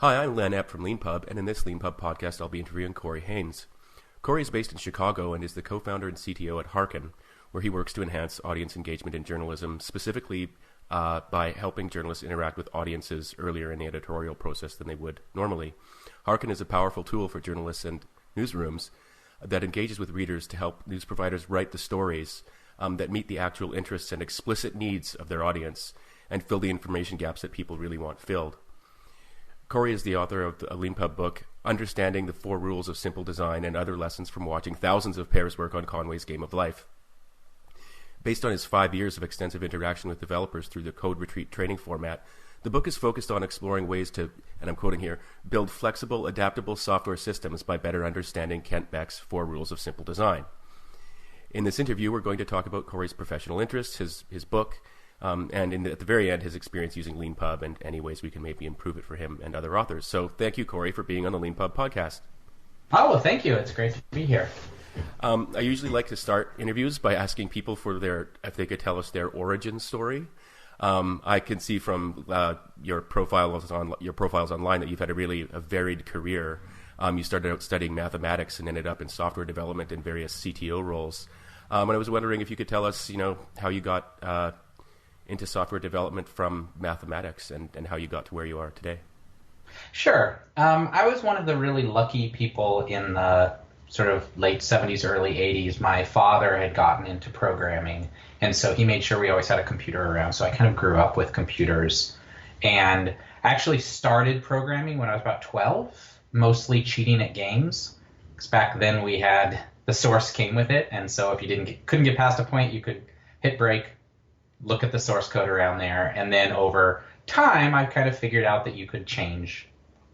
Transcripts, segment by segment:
Hi, I'm Len Epp from Leanpub, and in this Leanpub podcast, I'll be interviewing Corey Haines. Corey is based in Chicago and is the co-founder and CTO at Harkin, where he works to enhance audience engagement in journalism, specifically by helping journalists interact with audiences earlier in the editorial process than they would normally. Harkin is a powerful tool for journalists and newsrooms that engages with readers to help news providers write the stories that meet the actual interests and explicit needs of their audience and fill the information gaps that people really want filled. Corey is the author of a Leanpub book, Understanding the 4 Rules of Simple Design and Other Lessons from Watching Thousands of Pairs Work on Conway's Game of Life. Based on his 5 years of extensive interaction with developers through the Code Retreat training format, the book is focused on exploring ways to, and I'm quoting here, build flexible, adaptable software systems by better understanding Kent Beck's 4 Rules of Simple Design. In this interview, we're going to talk about Corey's professional interests, his book, and at the very end, his experience using Leanpub and any ways we can maybe improve it for him and other authors. So thank you, Corey, for being on the Leanpub podcast. Oh, well, thank you. It's great to be here. I usually like to start interviews by asking people for if they could tell us their origin story. I can see from your profiles online that you've had a varied career. You started out studying mathematics and ended up in software development and various CTO roles. And I was wondering if you could tell us, how you got into software development from mathematics and how you got to where you are today. Sure. I was one of the really lucky people in the sort of late 70s, early 80s. My father had gotten into programming, and so he made sure we always had a computer around. So I kind of grew up with computers, and I actually started programming when I was about 12, mostly cheating at games. Because back then we had the source came with it, and so if you couldn't get past a point, you could hit break, look at the source code around there, and then over time I kind of figured out that you could change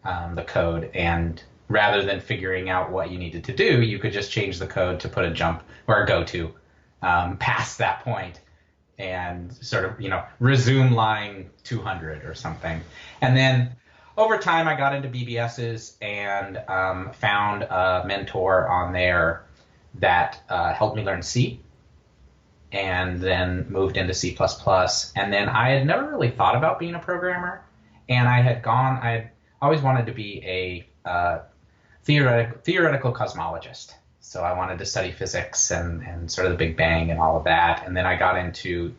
the code, and rather than figuring out what you needed to do, you could just change the code to put a jump or a go to past that point and sort of resume line 200 or something. And then over time I got into BBSs and found a mentor on there that helped me learn C, and then moved into C++. And then I had never really thought about being a programmer, and I always wanted to be a theoretical cosmologist. So I wanted to study physics and sort of the Big Bang and all of that. And then I got into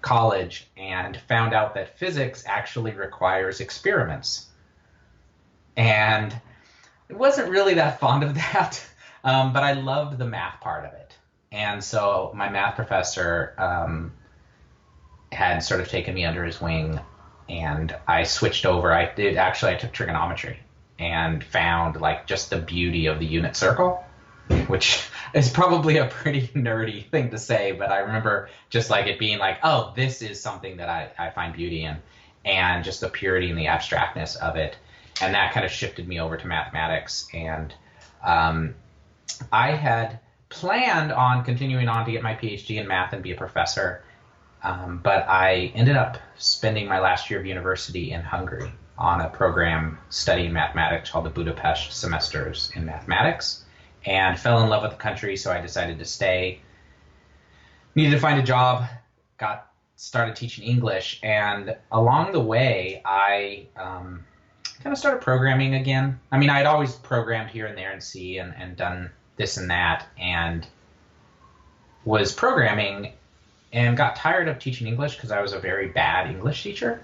college and found out that physics actually requires experiments. And I wasn't really that fond of that, but I loved the math part of it. And so my math professor had sort of taken me under his wing, and I switched over. I took trigonometry and found just the beauty of the unit circle, which is probably a pretty nerdy thing to say, but I remember just it being oh, this is something that I find beauty in, and just the purity and the abstractness of it. And that kind of shifted me over to mathematics. And I had planned on continuing on to get my PhD in math and be a professor, but I ended up spending my last year of university in Hungary on a program studying mathematics called the Budapest Semesters in Mathematics, and fell in love with the country, so I decided to stay. Needed to find a job, started teaching English, and along the way I kind of started programming again. I mean, I'd always programmed here and there in C and done this and that, and was programming and got tired of teaching English because I was a very bad English teacher,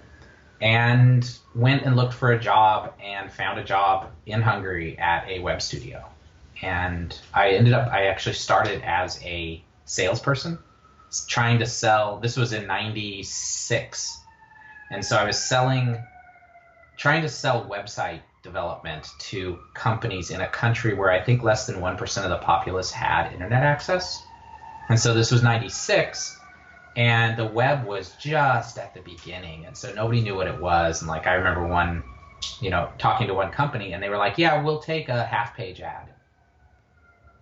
and went and looked for a job and found a job in Hungary at a web studio. And I actually started as a salesperson trying to sell. This was in 96. And so I was trying to sell website development to companies in a country where I think less than 1% of the populace had internet access. And so this was 96, and the web was just at the beginning, and so nobody knew what it was. And I remember talking to one company, and they were like, yeah, we'll take a half-page ad.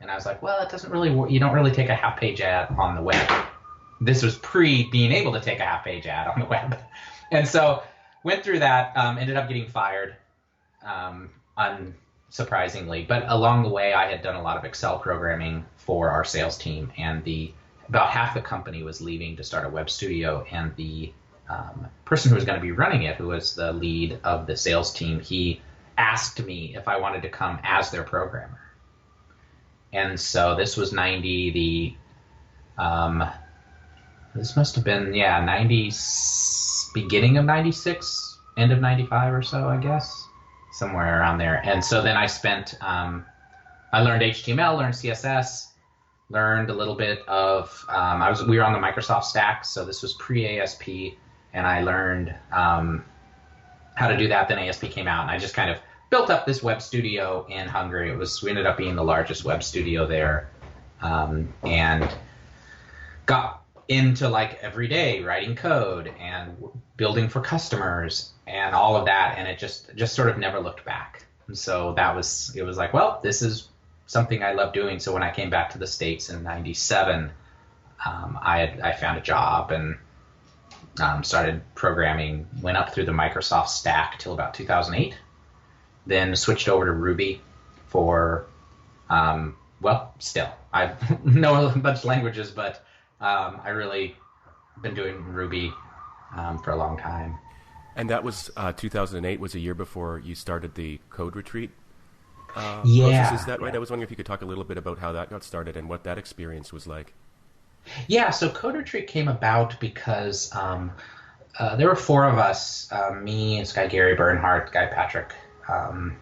And I was like, well, it doesn't really work. You don't really take a half-page ad on the web. This was being able to take a half-page ad on the web. And so went through that, ended up getting fired, unsurprisingly. But along the way, I had done a lot of Excel programming for our sales team, and about half the company was leaving to start a web studio, and the person who was going to be running it, who was the lead of the sales team, he asked me if I wanted to come as their programmer. And so this was 90, this must have been, 90, beginning of 96, end of 95 or so, I guess, somewhere around there. And so then I spent, I learned HTML, learned CSS, learned a little bit of, we were on the Microsoft stack, so this was pre-ASP, and I learned how to do that. Then ASP came out, and I just kind of built up this web studio in Hungary. We ended up being the largest web studio there, and got into like every day writing code and building for customers and all of that, and it just sort of never looked back. And so it was like, well, this is something I love doing. So when I came back to the States in 97, I found a job and started programming, went up through the Microsoft stack till about 2008, then switched over to Ruby for, still, I know a bunch of languages, but I really been doing Ruby for a long time. And that was 2008 was a year before you started the Code Retreat process, is that right? I was wondering if you could talk a little bit about how that got started and what that experience was like. Yeah, so Code Retreat came about because there were four of us, me, this guy Gary Bernhardt, guy Patrick, and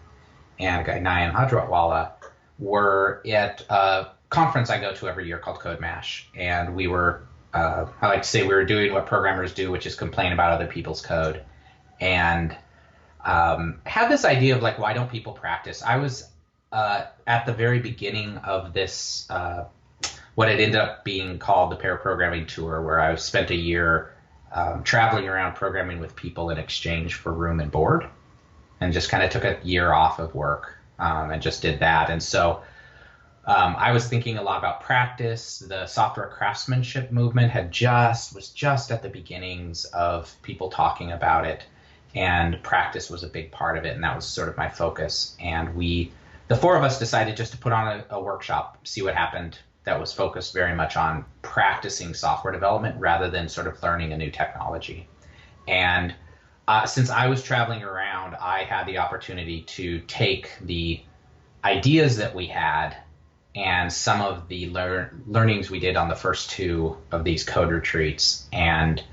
a guy Nayan Hajratwala, were at a conference I go to every year called Code Mash, and we were, I like to say we were doing what programmers do, which is complain about other people's code, and had this idea of like, why don't people practice? I was at the very beginning of this, what had ended up being called the Pair Programming Tour, where I spent a year traveling around programming with people in exchange for room and board, and just kind of took a year off of work and just did that. And so I was thinking a lot about practice. The software craftsmanship movement was just at the beginnings of people talking about it, and practice was a big part of it, and that was sort of my focus. And the four of us decided just to put on a workshop, see what happened, that was focused very much on practicing software development rather than sort of learning a new technology. And since I was traveling around, I had the opportunity to take the ideas that we had and some of the learnings we did on the first two of these code retreats and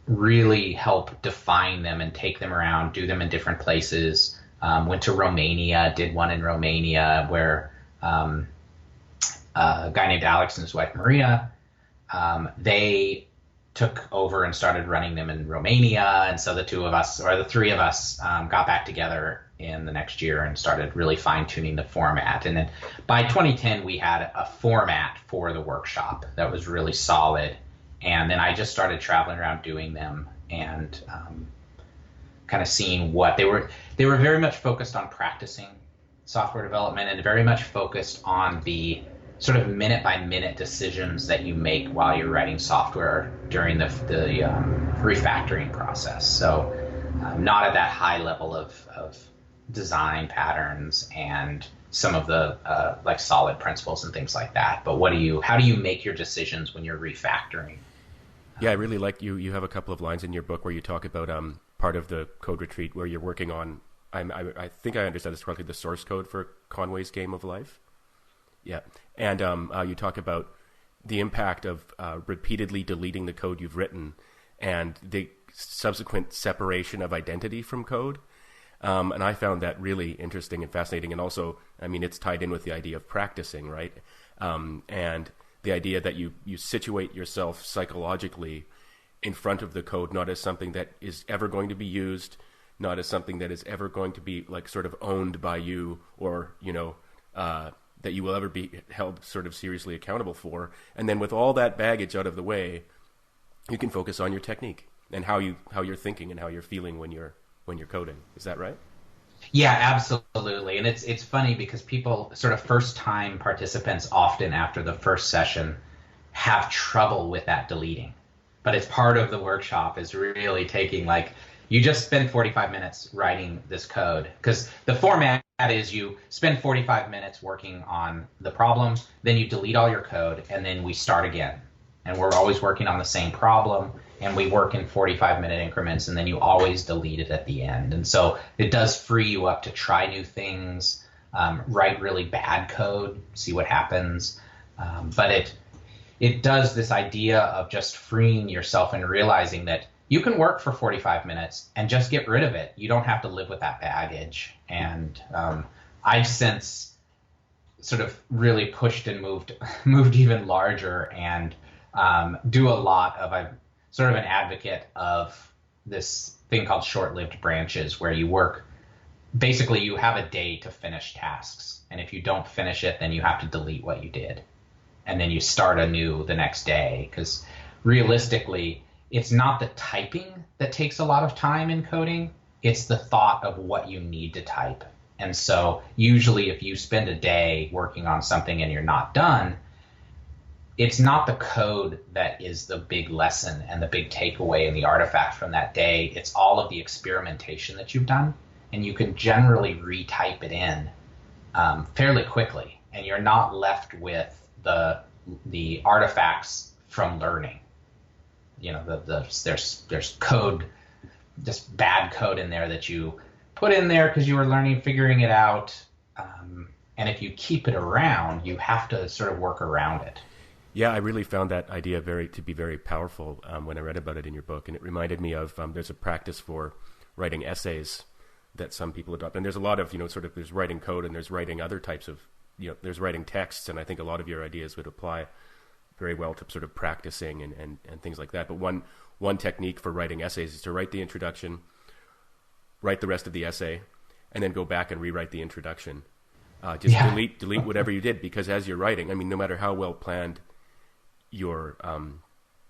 really help define them and take them around, do them in different places. Went to Romania, did one in Romania where a guy named Alex and his wife Maria, they took over and started running them in Romania. And so the three of us got back together in the next year and started really fine-tuning the format. And then by 2010, we had a format for the workshop that was really solid. And then I just started traveling around doing them and kind of seeing what they were very much focused on practicing software development and very much focused on the sort of minute-by-minute decisions that you make while you're writing software during the refactoring process. So not at that high level of design patterns and some of the like solid principles and things like that. But how do you make your decisions when you're refactoring? Yeah, I really like you have a couple of lines in your book where you talk about part of the code retreat where you're working on, I think I understand this correctly, the source code for Conway's Game of Life. Yeah, and you talk about the impact of repeatedly deleting the code you've written and the subsequent separation of identity from code. And I found that really interesting and fascinating. And also, I mean, it's tied in with the idea of practicing, right? And the idea that you situate yourself psychologically in front of the code, not as something that is ever going to be used, not as something that is ever going to be like sort of owned by you or, that you will ever be held sort of seriously accountable for. And then with all that baggage out of the way, you can focus on your technique and how you're thinking and how you're feeling when you're coding. Is that right? Yeah, absolutely. And it's funny because people, sort of first-time participants, often after the first session have trouble with that deleting. But it's part of the workshop is really taking, like, you just spend 45 minutes writing this code. Because the format is you spend 45 minutes working on the problem, then you delete all your code, and then we start again. And we're always working on the same problem. and we work in 45-minute increments, and then you always delete it at the end. And so it does free you up to try new things, write really bad code, see what happens. But it does this idea of just freeing yourself and realizing that you can work for 45 minutes and just get rid of it. You don't have to live with that baggage. And I've since sort of really pushed and moved even larger, and do a lot of, I'm sort of an advocate of this thing called short-lived branches, where you work, basically you have a day to finish tasks. And if you don't finish it, then you have to delete what you did. And then you start anew the next day, because realistically, it's not the typing that takes a lot of time in coding. It's the thought of what you need to type. And so usually if you spend a day working on something and you're not done, it's not the code that is the big lesson and the big takeaway and the artifact from that day. It's all of the experimentation that you've done. And you can generally retype it in fairly quickly. And you're not left with the artifacts from learning. You know, there's code, just bad code in there that you put in there because you were learning, figuring it out. And if you keep it around, you have to sort of work around it. Yeah, I really found that idea to be very powerful when I read about it in your book. And it reminded me of, there's a practice for writing essays that some people adopt. And there's a lot of, there's writing code and there's writing other types of, there's writing texts. And I think a lot of your ideas would apply very well to sort of practicing and things like that. But one technique for writing essays is to write the introduction, write the rest of the essay, and then go back and rewrite the introduction. Delete whatever you did, because as you're writing, I mean, no matter how well planned your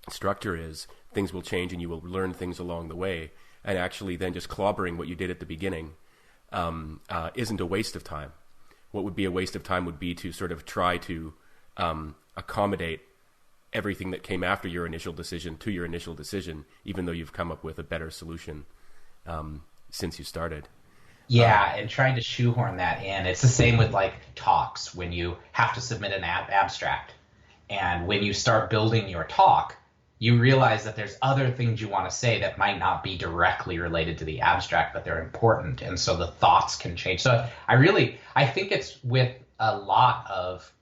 structure is, things will change and you will learn things along the way. And actually then just clobbering what you did at the beginning isn't a waste of time. What would be a waste of time would be to sort of try to accommodate everything that came after your initial decision to your initial decision, even though you've come up with a better solution since you started. Yeah, and trying to shoehorn that in. It's the same with like talks, when you have to submit an abstract. And when you start building your talk, you realize that there's other things you want to say that might not be directly related to the abstract, but they're important. And so the thoughts can change. So I think it's with a lot of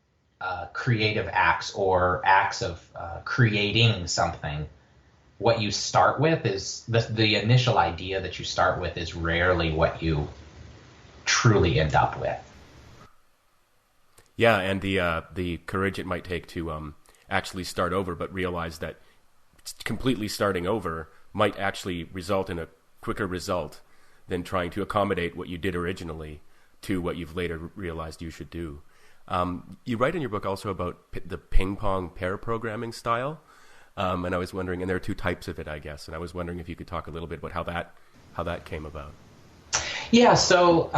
creative acts or acts of creating something, what you start with is the initial idea that you start with is rarely what you truly end up with. Yeah, and the courage it might take to actually start over, but realize that completely starting over might actually result in a quicker result than trying to accommodate what you did originally to what you've later realized you should do. You write in your book also about the ping pong pair programming style, and I was wondering, and there are two types of it, I guess, and I was wondering if you could talk a little bit about how that came about. Yeah, so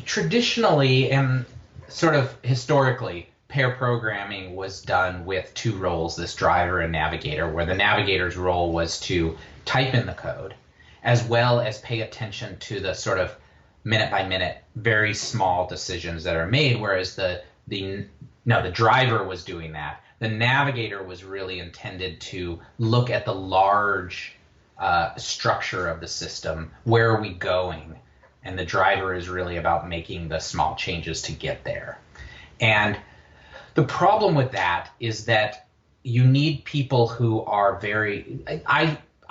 traditionally and sort of historically, pair programming was done with two roles, this driver and navigator, where the navigator's role was to type in the code as well as pay attention to the sort of minute by minute, very small decisions that are made, whereas the driver was doing that. The navigator was really intended to look at the large structure of the system. Where are we going? And the driver is really about making the small changes to get there. And the problem with that is that you need people who are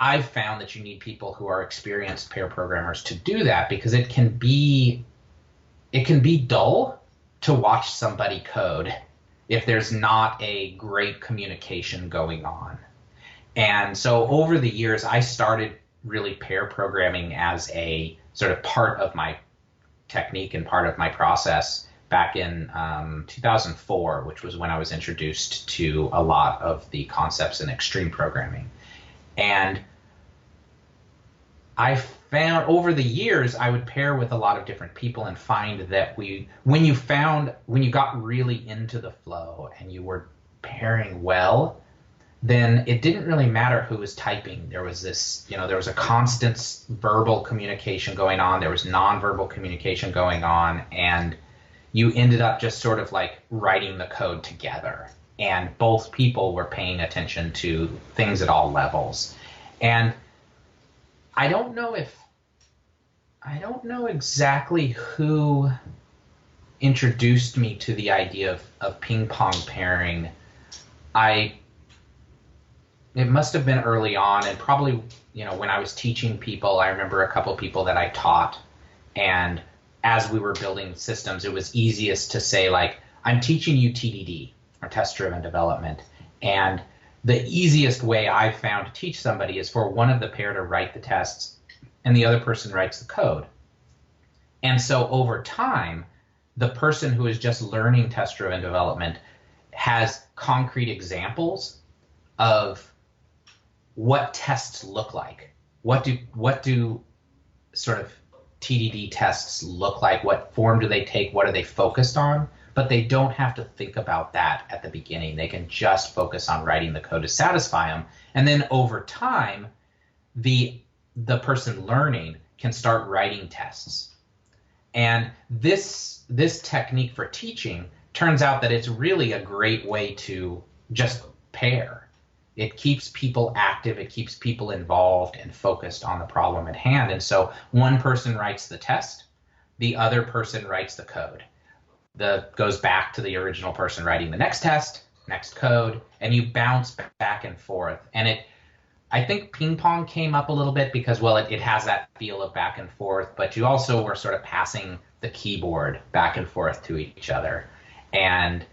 I've found that you need people who are experienced pair programmers to do that, because it can be dull to watch somebody code if there's not a great communication going on. And so over the years, I started really pair programming as a sort of part of my technique and part of my process back in 2004, which was when I was introduced to a lot of the concepts in extreme programming. And I found over the years, I would pair with a lot of different people and find that when you got really into the flow and you were pairing well, then it didn't really matter who was typing. There was there was a constant verbal communication going on. There was nonverbal communication going on, and you ended up just sort of like writing the code together. and both people were paying attention to things at all levels. And I don't know exactly who introduced me to the idea of ping pong pairing. It must have been early on, and probably, when I was teaching people, I remember a couple people that I taught, and as we were building systems, it was easiest to say, like, I'm teaching you TDD, or test-driven development, and the easiest way I've found to teach somebody is for one of the pair to write the tests, and the other person writes the code. And so over time, the person who is just learning test-driven development has concrete examples of what tests look like. What do sort of TDD tests look like? What form do they take? What are they focused on? But they don't have to think about that at the beginning. They can just focus on writing the code to satisfy them. And then over time, the person learning can start writing tests. And this technique for teaching turns out that it's really a great way to just pair. It keeps people active, it keeps people involved and focused on the problem at hand. And so one person writes the test, the other person writes the code. Goes back to the original person writing the next test, next code, and you bounce back and forth. And I think ping pong came up a little bit because, well, it has that feel of back and forth, but you also were sort of passing the keyboard back and forth to each other. And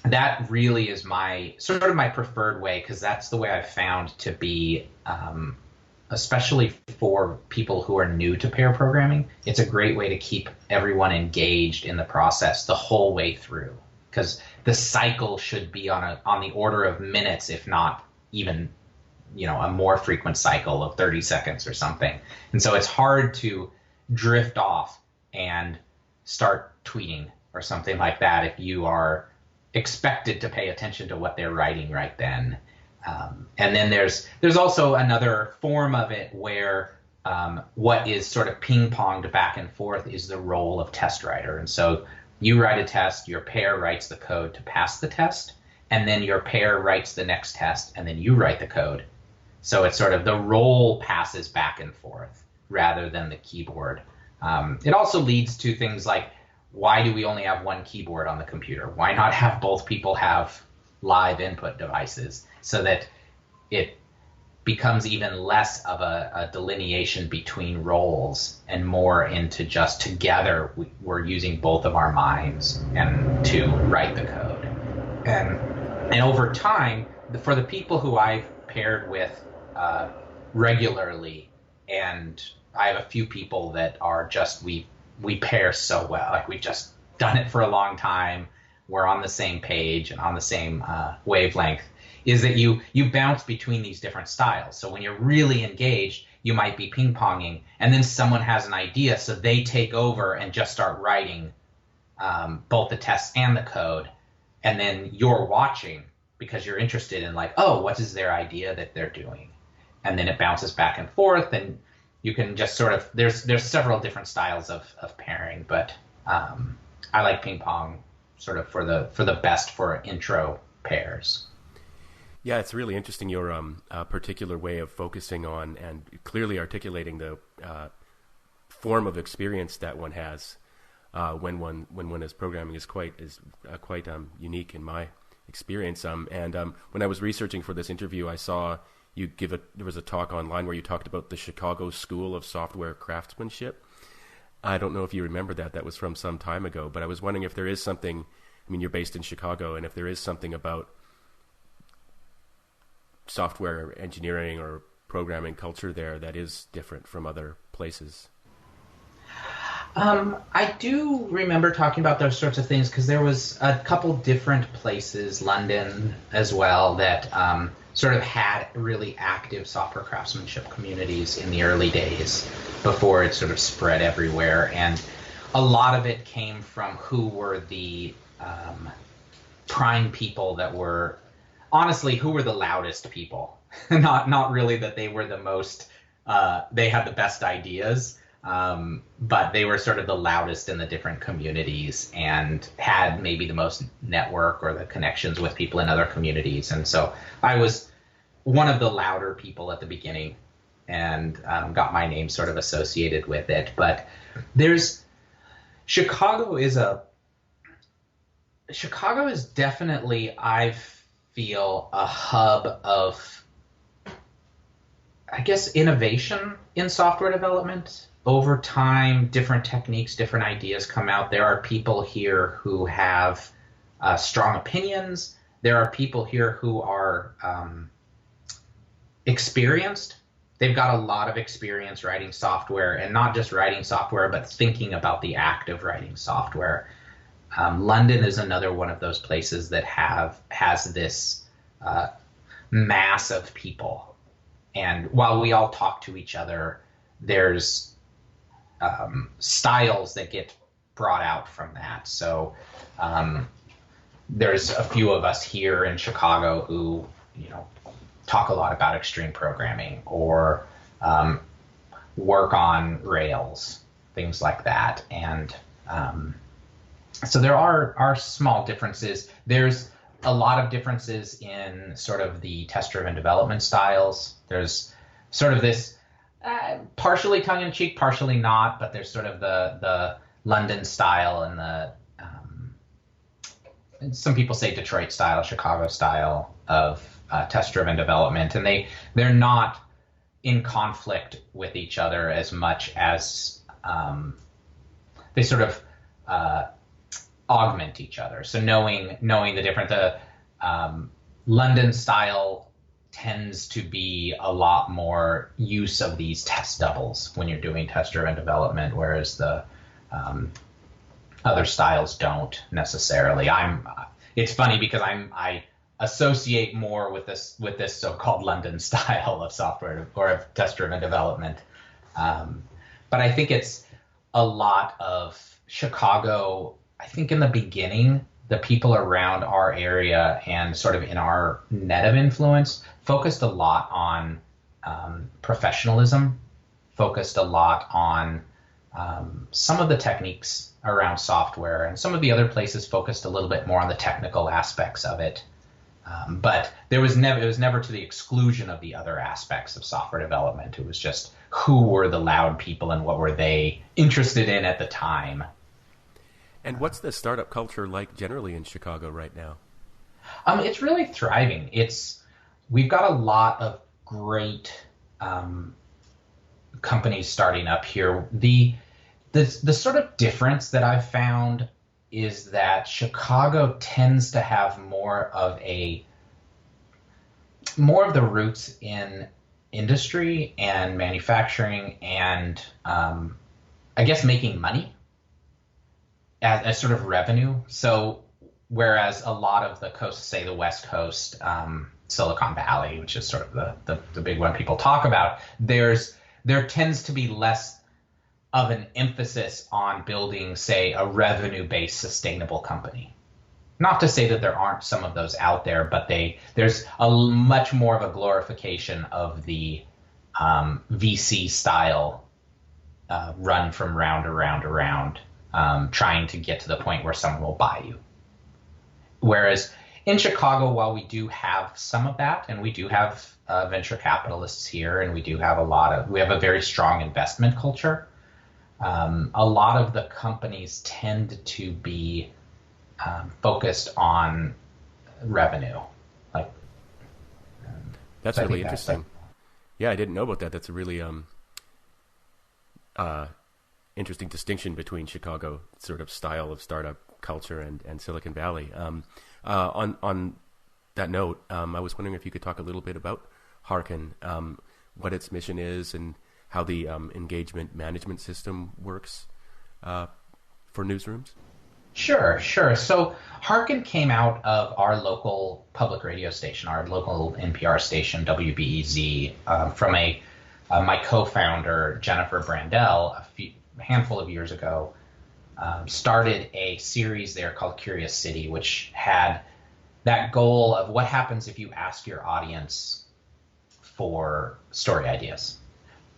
that really is my preferred way, because that's the way I've found to be, especially for people who are new to pair programming, it's a great way to keep everyone engaged in the process the whole way through, because the cycle should be on the order of minutes, if not even, a more frequent cycle of 30 seconds or something. And so it's hard to drift off and start tweeting or something like that if you are expected to pay attention to what they're writing right then. And then there's also another form of it where what is sort of ping-ponged back and forth is the role of test writer. And so you write a test, your pair writes the code to pass the test, and then your pair writes the next test, and then you write the code. So it's sort of the role passes back and forth rather than the keyboard. It also leads to things like, why do we only have one keyboard on the computer? Why not have both people have live input devices so that it becomes even less of a delineation between roles and more into just together we're using both of our minds and to write the code. And over time, for the people who I've paired with regularly, and I have a few people that are just, we pair so well, like we've just done it for a long time, we're on the same page and on the same wavelength, is that you bounce between these different styles. So when you're really engaged, you might be ping-ponging, and then someone has an idea, so they take over and just start writing both the tests and the code, and then you're watching because you're interested in, like, oh, what is their idea that they're doing? And then it bounces back and forth, and you can just sort of, there's several different styles of pairing, but I like ping pong sort of for the best for intro pairs. Yeah, it's really interesting, your particular way of focusing on and clearly articulating the form of experience that one has when one is programming is quite unique in my experience. And when I was researching for this interview, I saw you there was a talk online where you talked about the Chicago School of Software Craftsmanship. I don't know if you remember that. That was from some time ago, but I was wondering if there is something, I mean, you're based in Chicago, and if there is something about software engineering or programming culture there that is different from other places. I do remember talking about those sorts of things because there was a couple different places, London as well, that sort of had really active software craftsmanship communities in the early days before it sort of spread everywhere. And a lot of it came from who were the prime people that were, honestly, who were the loudest people. Not really that they were the most, they had the best ideas, But they were sort of the loudest in the different communities and had maybe the most network or the connections with people in other communities. And so I was one of the louder people at the beginning and got my name sort of associated with it. But Chicago is definitely, I feel, a hub of, I guess, innovation in software development. Over time, different techniques, different ideas come out. There are people here who have strong opinions. There are people here who are experienced. They've got a lot of experience writing software, and not just writing software, but thinking about the act of writing software. London is another one of those places that has this mass of people. And while we all talk to each other, there's styles that get brought out from that. So there's a few of us here in Chicago who, talk a lot about extreme programming or work on Rails, things like that. And so there are small differences. There's a lot of differences in sort of the test-driven development styles. There's sort of this partially tongue-in-cheek, partially not, but there's sort of the London style and some people say Detroit style, Chicago style of test-driven development, and they're not in conflict with each other as much as they sort of augment each other. So knowing the different, London style tends to be a lot more use of these test doubles when you're doing test-driven development, whereas the other styles don't necessarily. It's funny because I associate more with this so-called London style of software or of test-driven development. But I think it's a lot of Chicago. I think in the beginning, the people around our area and sort of in our net of influence focused a lot on professionalism, focused a lot on some of the techniques around software, and some of the other places focused a little bit more on the technical aspects of it. But it was never to the exclusion of the other aspects of software development. It was just who were the loud people and what were they interested in at the time. And what's the startup culture like generally in Chicago right now? It's really thriving. We've got a lot of great companies starting up here. The sort of difference that I've found is that Chicago tends to have more of the roots in industry and manufacturing and I guess making money as sort of revenue. So whereas a lot of the coast, say the West Coast, Silicon Valley, which is sort of the big one people talk about, there tends to be less of an emphasis on building, say, a revenue-based sustainable company. Not to say that there aren't some of those out there, but there's a much more of a glorification of the VC style run from round to round to round, trying to get to the point where someone will buy you. Whereas in Chicago, while we do have some of that, and we do have venture capitalists here, and we have a very strong investment culture, a lot of the companies tend to be focused on revenue. That's really interesting. Yeah, I didn't know about that. That's a really interesting distinction between Chicago sort of style of startup culture and Silicon Valley. On that note, I was wondering if you could talk a little bit about Harkin, what its mission is, and how the engagement management system works for newsrooms. Sure. So Harkin came out of our local public radio station, our local NPR station, WBEZ, from my co-founder, Jennifer Brandel, a handful of years ago, started a series there called Curious City, which had that goal of what happens if you ask your audience for story ideas.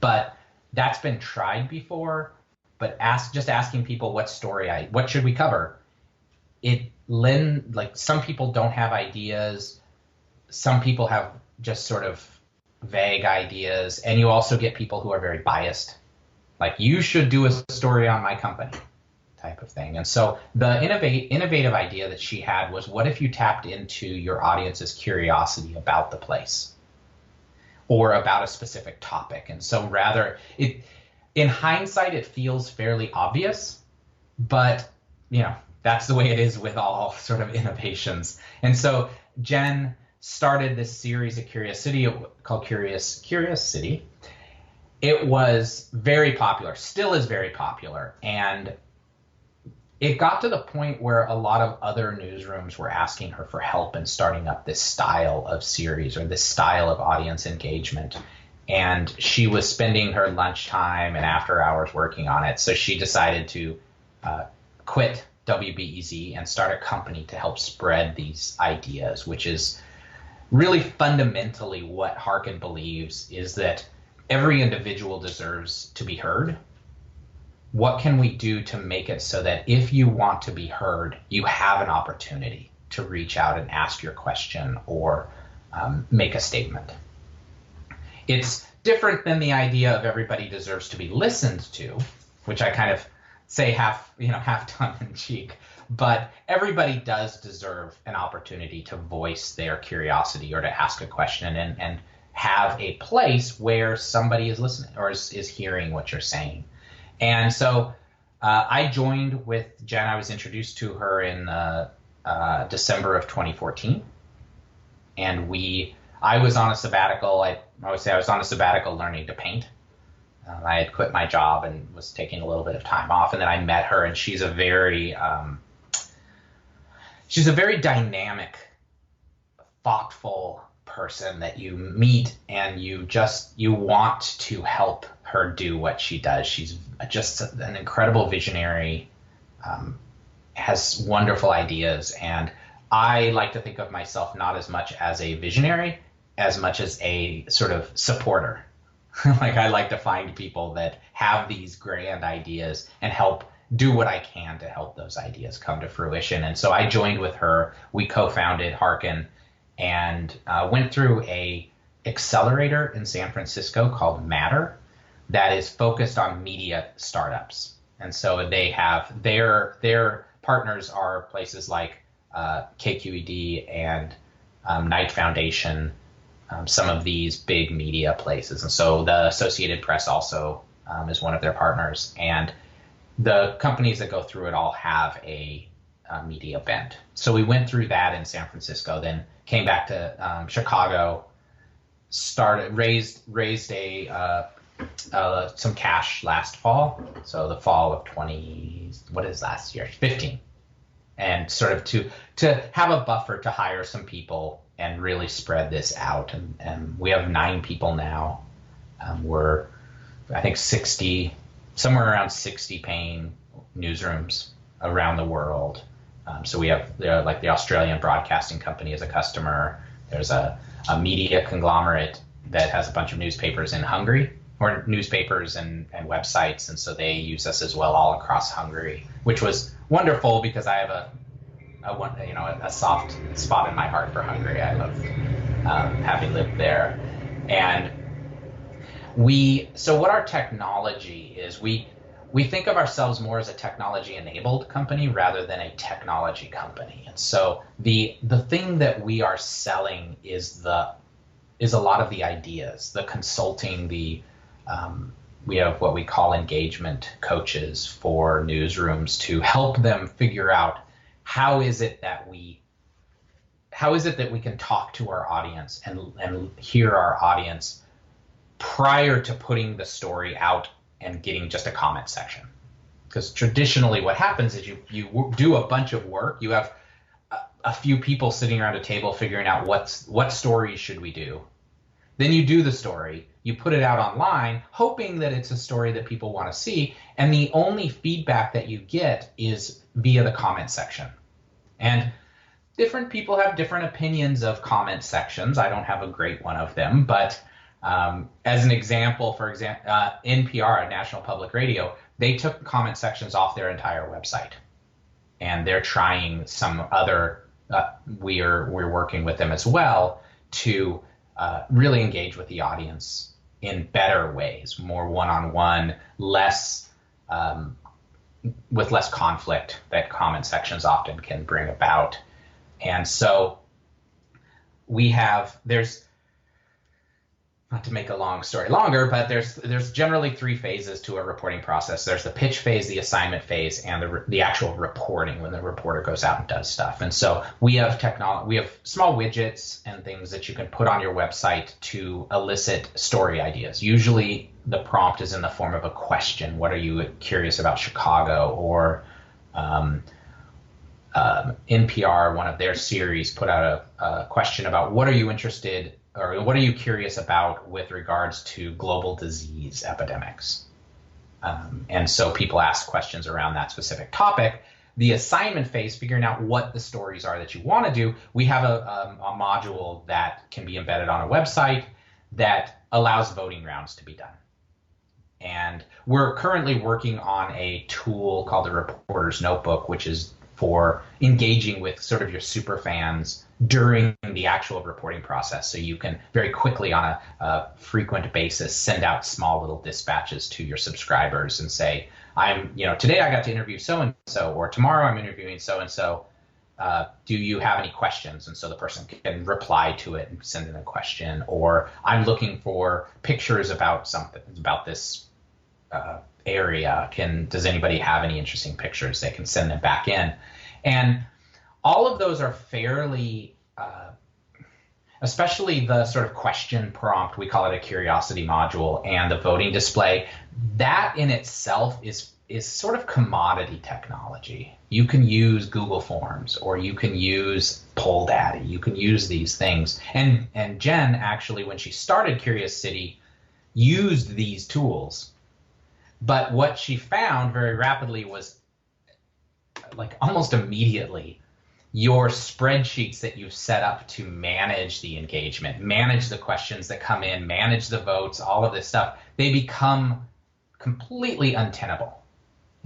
But that's been tried before, but asking people what should we cover? Some people don't have ideas. Some people have just sort of vague ideas. And you also get people who are very biased. Like, you should do a story on my company type of thing. And so the innovative idea that she had was, what if you tapped into your audience's curiosity about the place or about a specific topic? And so in hindsight, it feels fairly obvious, but that's the way it is with all sort of innovations. And so Jen started this series at Curious City called Curious City. It was very popular, still is very popular. And it got to the point where a lot of other newsrooms were asking her for help in starting up this style of series or this style of audience engagement. And she was spending her lunchtime and after hours working on it. So she decided to quit WBEZ and start a company to help spread these ideas, which is really fundamentally what Harkin believes, is that every individual deserves to be heard. What can we do to make it so that if you want to be heard, you have an opportunity to reach out and ask your question or make a statement? It's different than the idea of everybody deserves to be listened to, which I kind of say half tongue in cheek, but everybody does deserve an opportunity to voice their curiosity or to ask a question and have a place where somebody is listening or is hearing what you're saying. And so I joined with Jen. I was introduced to her in December of 2014, and I was on a sabbatical. I would say I was on a sabbatical learning to paint. I had quit my job and was taking a little bit of time off, and then I met her, and she's a very dynamic, thoughtful person that you meet, and you want to help her do what she does. She's just an incredible visionary, has wonderful ideas, and I like to think of myself not as much as a visionary as much as a sort of supporter. Like, I like to find people that have these grand ideas and help do what I can to help those ideas come to fruition. And so I joined with her. We co-founded Harkin and went through a accelerator in San Francisco called Matter that is focused on media startups. And so they have their partners are places like KQED and Knight Foundation, some of these big media places. And so the Associated Press also is one of their partners. And the companies that go through it all have a media bent. So we went through that in San Francisco, then came back to Chicago, raised some cash last fall. So the fall of 15. And sort of to have a buffer to hire some people and really spread this out. And we have 9 people now. We're, I think, somewhere around 60 paying newsrooms around the world. So we have like the Australian Broadcasting Company as a customer. There's a media conglomerate that has a bunch of newspapers in Hungary, or newspapers and websites. And so they use us as well all across Hungary, which was wonderful because I have a soft spot in my heart for Hungary. I love having lived there. And so what our technology is, we think of ourselves more as a technology-enabled company rather than a technology company. And so the thing that we are selling is a lot of the ideas, the consulting, we have what we call engagement coaches for newsrooms to help them figure out how is it that we can talk to our audience and hear our audience prior to putting the story out and getting just a comment section. Because traditionally what happens is you do a bunch of work. You have a few people sitting around a table figuring out what stories should we do. Then you do the story, you put it out online, hoping that it's a story that people want to see, and the only feedback that you get is via the comment section. And different people have different opinions of comment sections. I don't have a great one of them, but As an example, for example, NPR at National Public Radio, they took comment sections off their entire website, and they're trying some other. We're working with them as well to really engage with the audience in better ways, more one-on-one, less with less conflict that comment sections often can bring about. And so there's not to make a long story longer, but there's generally three phases to a reporting process. There's the pitch phase, the assignment phase, and the actual reporting when the reporter goes out and does stuff. And so we have small widgets and things that you can put on your website to elicit story ideas. Usually the prompt is in the form of a question. What are you curious about Chicago? Or NPR, one of their series, put out a question about what are you interested or what are you curious about with regards to global disease epidemics? And so people ask questions around that specific topic. The assignment phase, figuring out what the stories are that you want to do, we have a module that can be embedded on a website that allows voting rounds to be done. And we're currently working on a tool called the Reporter's Notebook, which is for engaging with sort of your super fans during the actual reporting process. So you can very quickly on a frequent basis send out small little dispatches to your subscribers and say, today I got to interview so-and-so, or tomorrow I'm interviewing so-and-so. Do you have any questions? And so the person can reply to it and send in a question, or I'm looking for pictures about something, about this area. Does anybody have any interesting pictures? They can send them back in. And all of those are fairly, especially the sort of question prompt, we call it a curiosity module, and the voting display, that in itself is sort of commodity technology. You can use Google Forms, or you can use Poll Daddy. You can use these things. And Jen, actually, when she started Curious City, used these tools. But what she found very rapidly was, like almost immediately, your spreadsheets that you've set up to manage the engagement, manage the questions that come in, manage the votes, all of this stuff, they become completely untenable.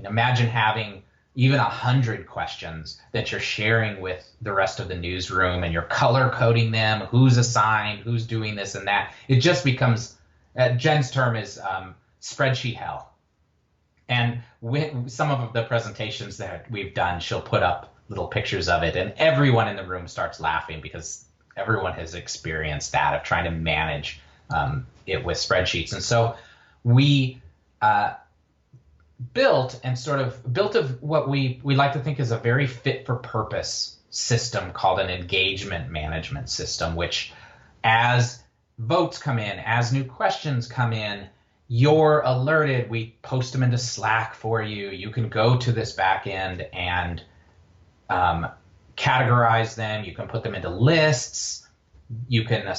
Imagine having even 100 questions that you're sharing with the rest of the newsroom, and you're color coding them, who's assigned, who's doing this and that. It just becomes, Jen's term is spreadsheet hell. And some of the presentations that we've done, she'll put up little pictures of it, and everyone in the room starts laughing because everyone has experienced that of trying to manage it with spreadsheets. And so we built of what we like to think is a very fit for purpose system called an engagement management system, which as votes come in, as new questions come in, you're alerted. We post them into Slack for you. You can go to this back end and categorize them. You can put them into lists. You can,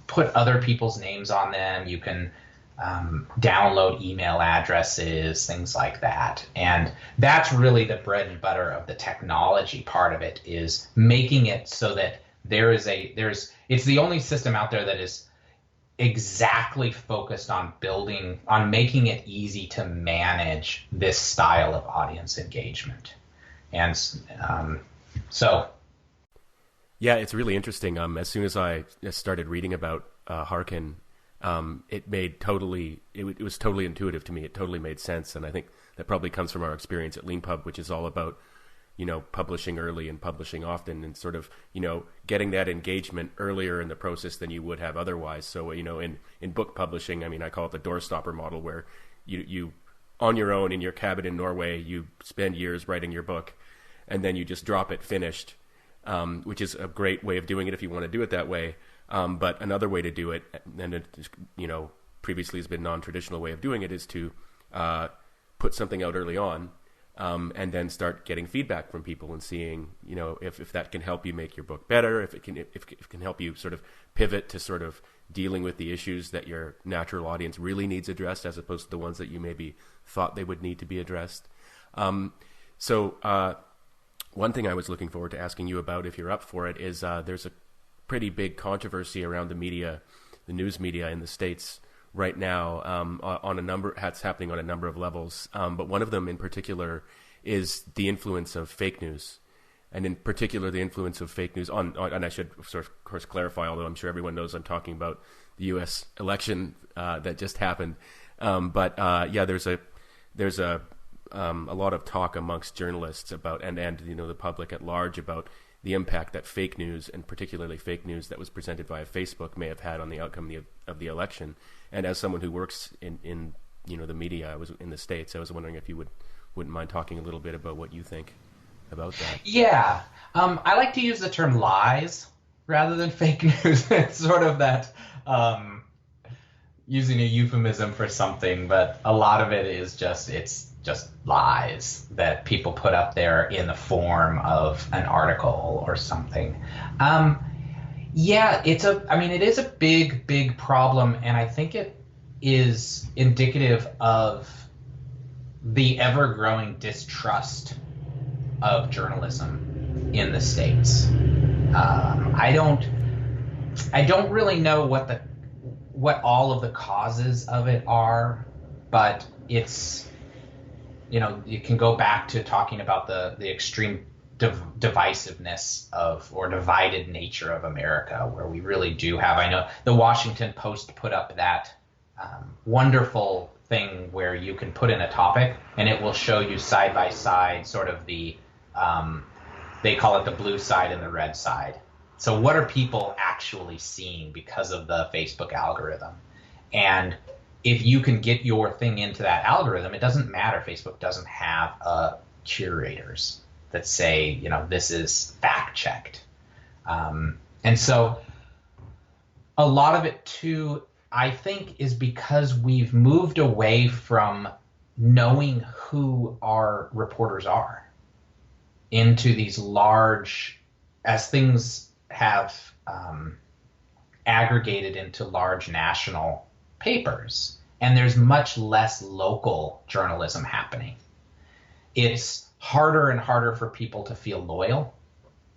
put other people's names on them. You can download email addresses, things like that. And that's really the bread and butter of the technology part of it, is making it so that it's the only system out there that is exactly focused on making it easy to manage this style of audience engagement. And so. Yeah, it's really interesting. As soon as I started reading about Harkin, it was totally intuitive to me. It totally made sense. And I think that probably comes from our experience at Leanpub, which is all about, publishing early and publishing often, and sort of, getting that engagement earlier in the process than you would have otherwise. So, in book publishing, I call it the doorstopper model, where you on your own in your cabin in Norway, you spend years writing your book, and then you just drop it finished, which is a great way of doing it if you want to do it that way. But another way to do it, and it, previously has been non-traditional way of doing it, is to put something out early on, and then start getting feedback from people and seeing, if that can help you make your book better, if it can help you sort of pivot to sort of dealing with the issues that your natural audience really needs addressed, as opposed to the ones that you maybe thought they would need to be addressed. So one thing I was looking forward to asking you about, if you're up for it, is there's a pretty big controversy around the news media in the States right now, on a number, it's happening on a number of levels. But one of them in particular is the influence of fake news. And in particular, the influence of fake news and I should sort of course clarify, although I'm sure everyone knows I'm talking about the U.S. election that just happened. There's a lot of talk amongst journalists about and the public at large about the impact that fake news, and particularly fake news that was presented via Facebook, may have had on the outcome of the election. And as someone who works in the media, I was in the States. I was wondering if you wouldn't mind talking a little bit about what you think about that. Yeah. I like to use the term lies rather than fake news. It's sort of that using a euphemism for something, but a lot of it is it's just lies that people put up there in the form of an article or something. It is a big, big problem, and I think it is indicative of the ever-growing distrust of journalism in the States. I don't really know what all of the causes of it are, but it's, you can go back to talking about the extreme divisiveness or divided nature of America, where we really do have, I know the Washington Post put up that wonderful thing where you can put in a topic and it will show you side by side sort of the they call it the blue side and the red side. So what are people actually seeing because of the Facebook algorithm? And if you can get your thing into that algorithm, it doesn't matter. Facebook doesn't have curators that say, this is fact checked. And so a lot of it too, I think, is because we've moved away from knowing who our reporters are into these large, as things have aggregated into large national papers, and there's much less local journalism happening. It's harder and harder for people to feel loyal.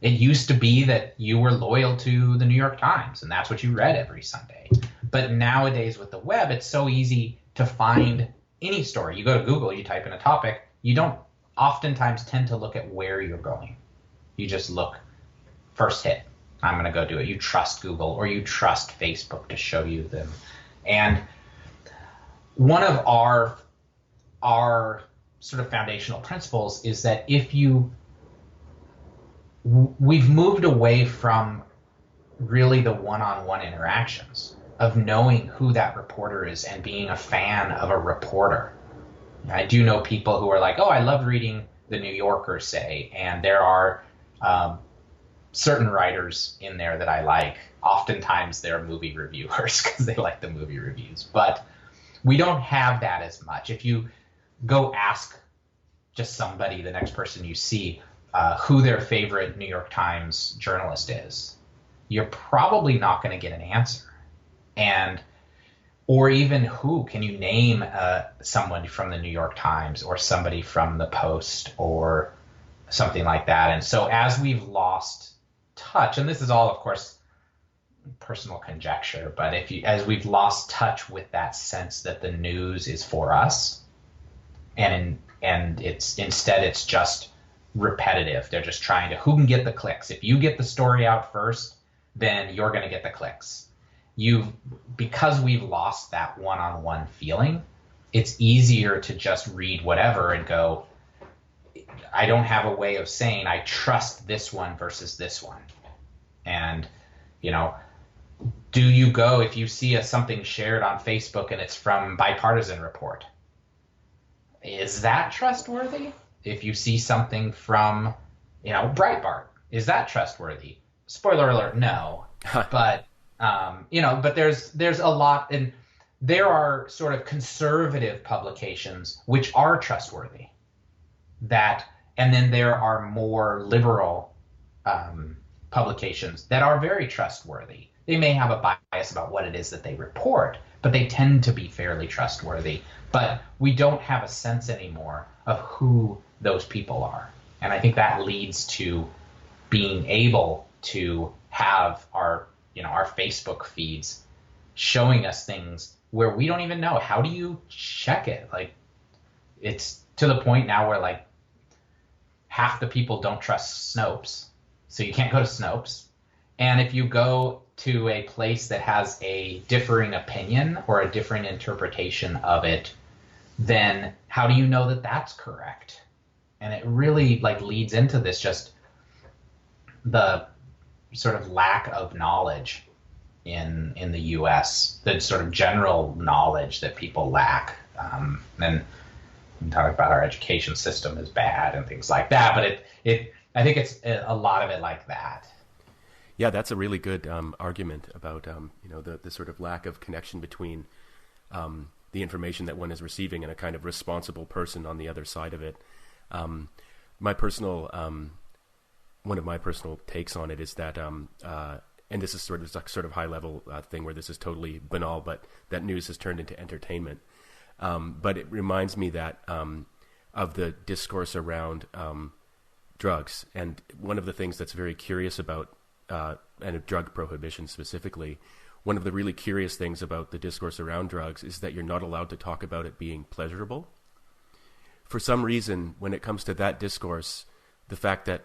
It used to be that you were loyal to the New York Times, and that's what you read every Sunday. But nowadays with the web, it's so easy to find any story. You go to Google, you type in a topic, you don't oftentimes tend to look at where you're going. You just look, first hit, I'm going to go do it. You trust Google or you trust Facebook to show you them. And one of our sort of foundational principles is that we've moved away from really the one-on-one interactions of knowing who that reporter is and being a fan of a reporter. I do know people who are like, oh, I love reading The New Yorker, say, and there are certain writers in there that I like. Oftentimes they're movie reviewers because they like the movie reviews. But we don't have that as much. If you go ask just somebody, the next person you see, who their favorite New York Times journalist is, you're probably not going to get an answer. Or even who can you name someone from the New York Times or somebody from the Post or something like that. And so as we've lost touch, and this is all, of course, personal conjecture, but as we've lost touch with that sense that the news is for us, and it's just repetitive. They're just trying to, who can get the clicks? If you get the story out first, then you're going to get the clicks. Because we've lost that one-on-one feeling, it's easier to just read whatever and go, I don't have a way of saying I trust this one versus this one. And, do you go, if you see something shared on Facebook and it's from Bipartisan Report, is that trustworthy? If you see something from, Breitbart, is that trustworthy? Spoiler alert, no. But but there's a lot, and there are sort of conservative publications which are trustworthy, and then there are more liberal publications that are very trustworthy. They may have a bias about what it is that they report, but they tend to be fairly trustworthy. But we don't have a sense anymore of who those people are. And I think that leads to being able to have our Facebook feeds showing us things where we don't even know. How do you check it? Like, it's to the point now where like half the people don't trust Snopes, so you can't go to Snopes. And if you go to a place that has a differing opinion or a different interpretation of it, then how do you know that that's correct? And it really like leads into this, just the sort of lack of knowledge in the U.S., the sort of general knowledge that people lack. And we talk about our education system is bad and things like that, but I think it's a lot of it like that. Yeah, that's a really good argument about the sort of lack of connection between the information that one is receiving and a kind of responsible person on the other side of it. One of my personal takes on it is that, and this is sort of high level thing where this is totally banal, but that news has turned into entertainment. But it reminds me that of the discourse around drugs, and one of the things that's very curious about and drug prohibition specifically, one of the really curious things about the discourse around drugs is that you're not allowed to talk about it being pleasurable. For some reason, when it comes to that discourse, the fact that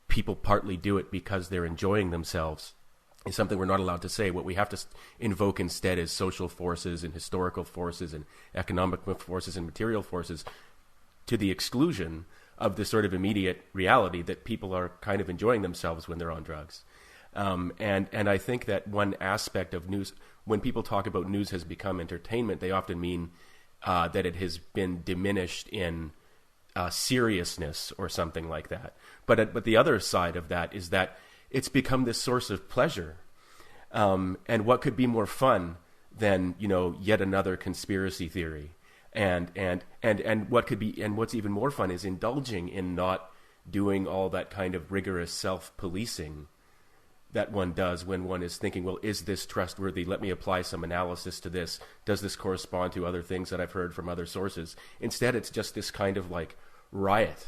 people partly do it because they're enjoying themselves is something we're not allowed to say. What we have to invoke instead is social forces and historical forces and economic forces and material forces, to the exclusion of the sort of immediate reality that people are kind of enjoying themselves when they're on drugs. And I think that one aspect of news, when people talk about news has become entertainment, they often mean that it has been diminished in seriousness or something like that. But the other side of that is that it's become this source of pleasure. And what could be more fun than, yet another conspiracy theory? And what could be, and what's even more fun is indulging in not doing all that kind of rigorous self-policing that one does when one is thinking, well, is this trustworthy? Let me apply some analysis to this. Does this correspond to other things that I've heard from other sources? Instead, it's just this kind of like riot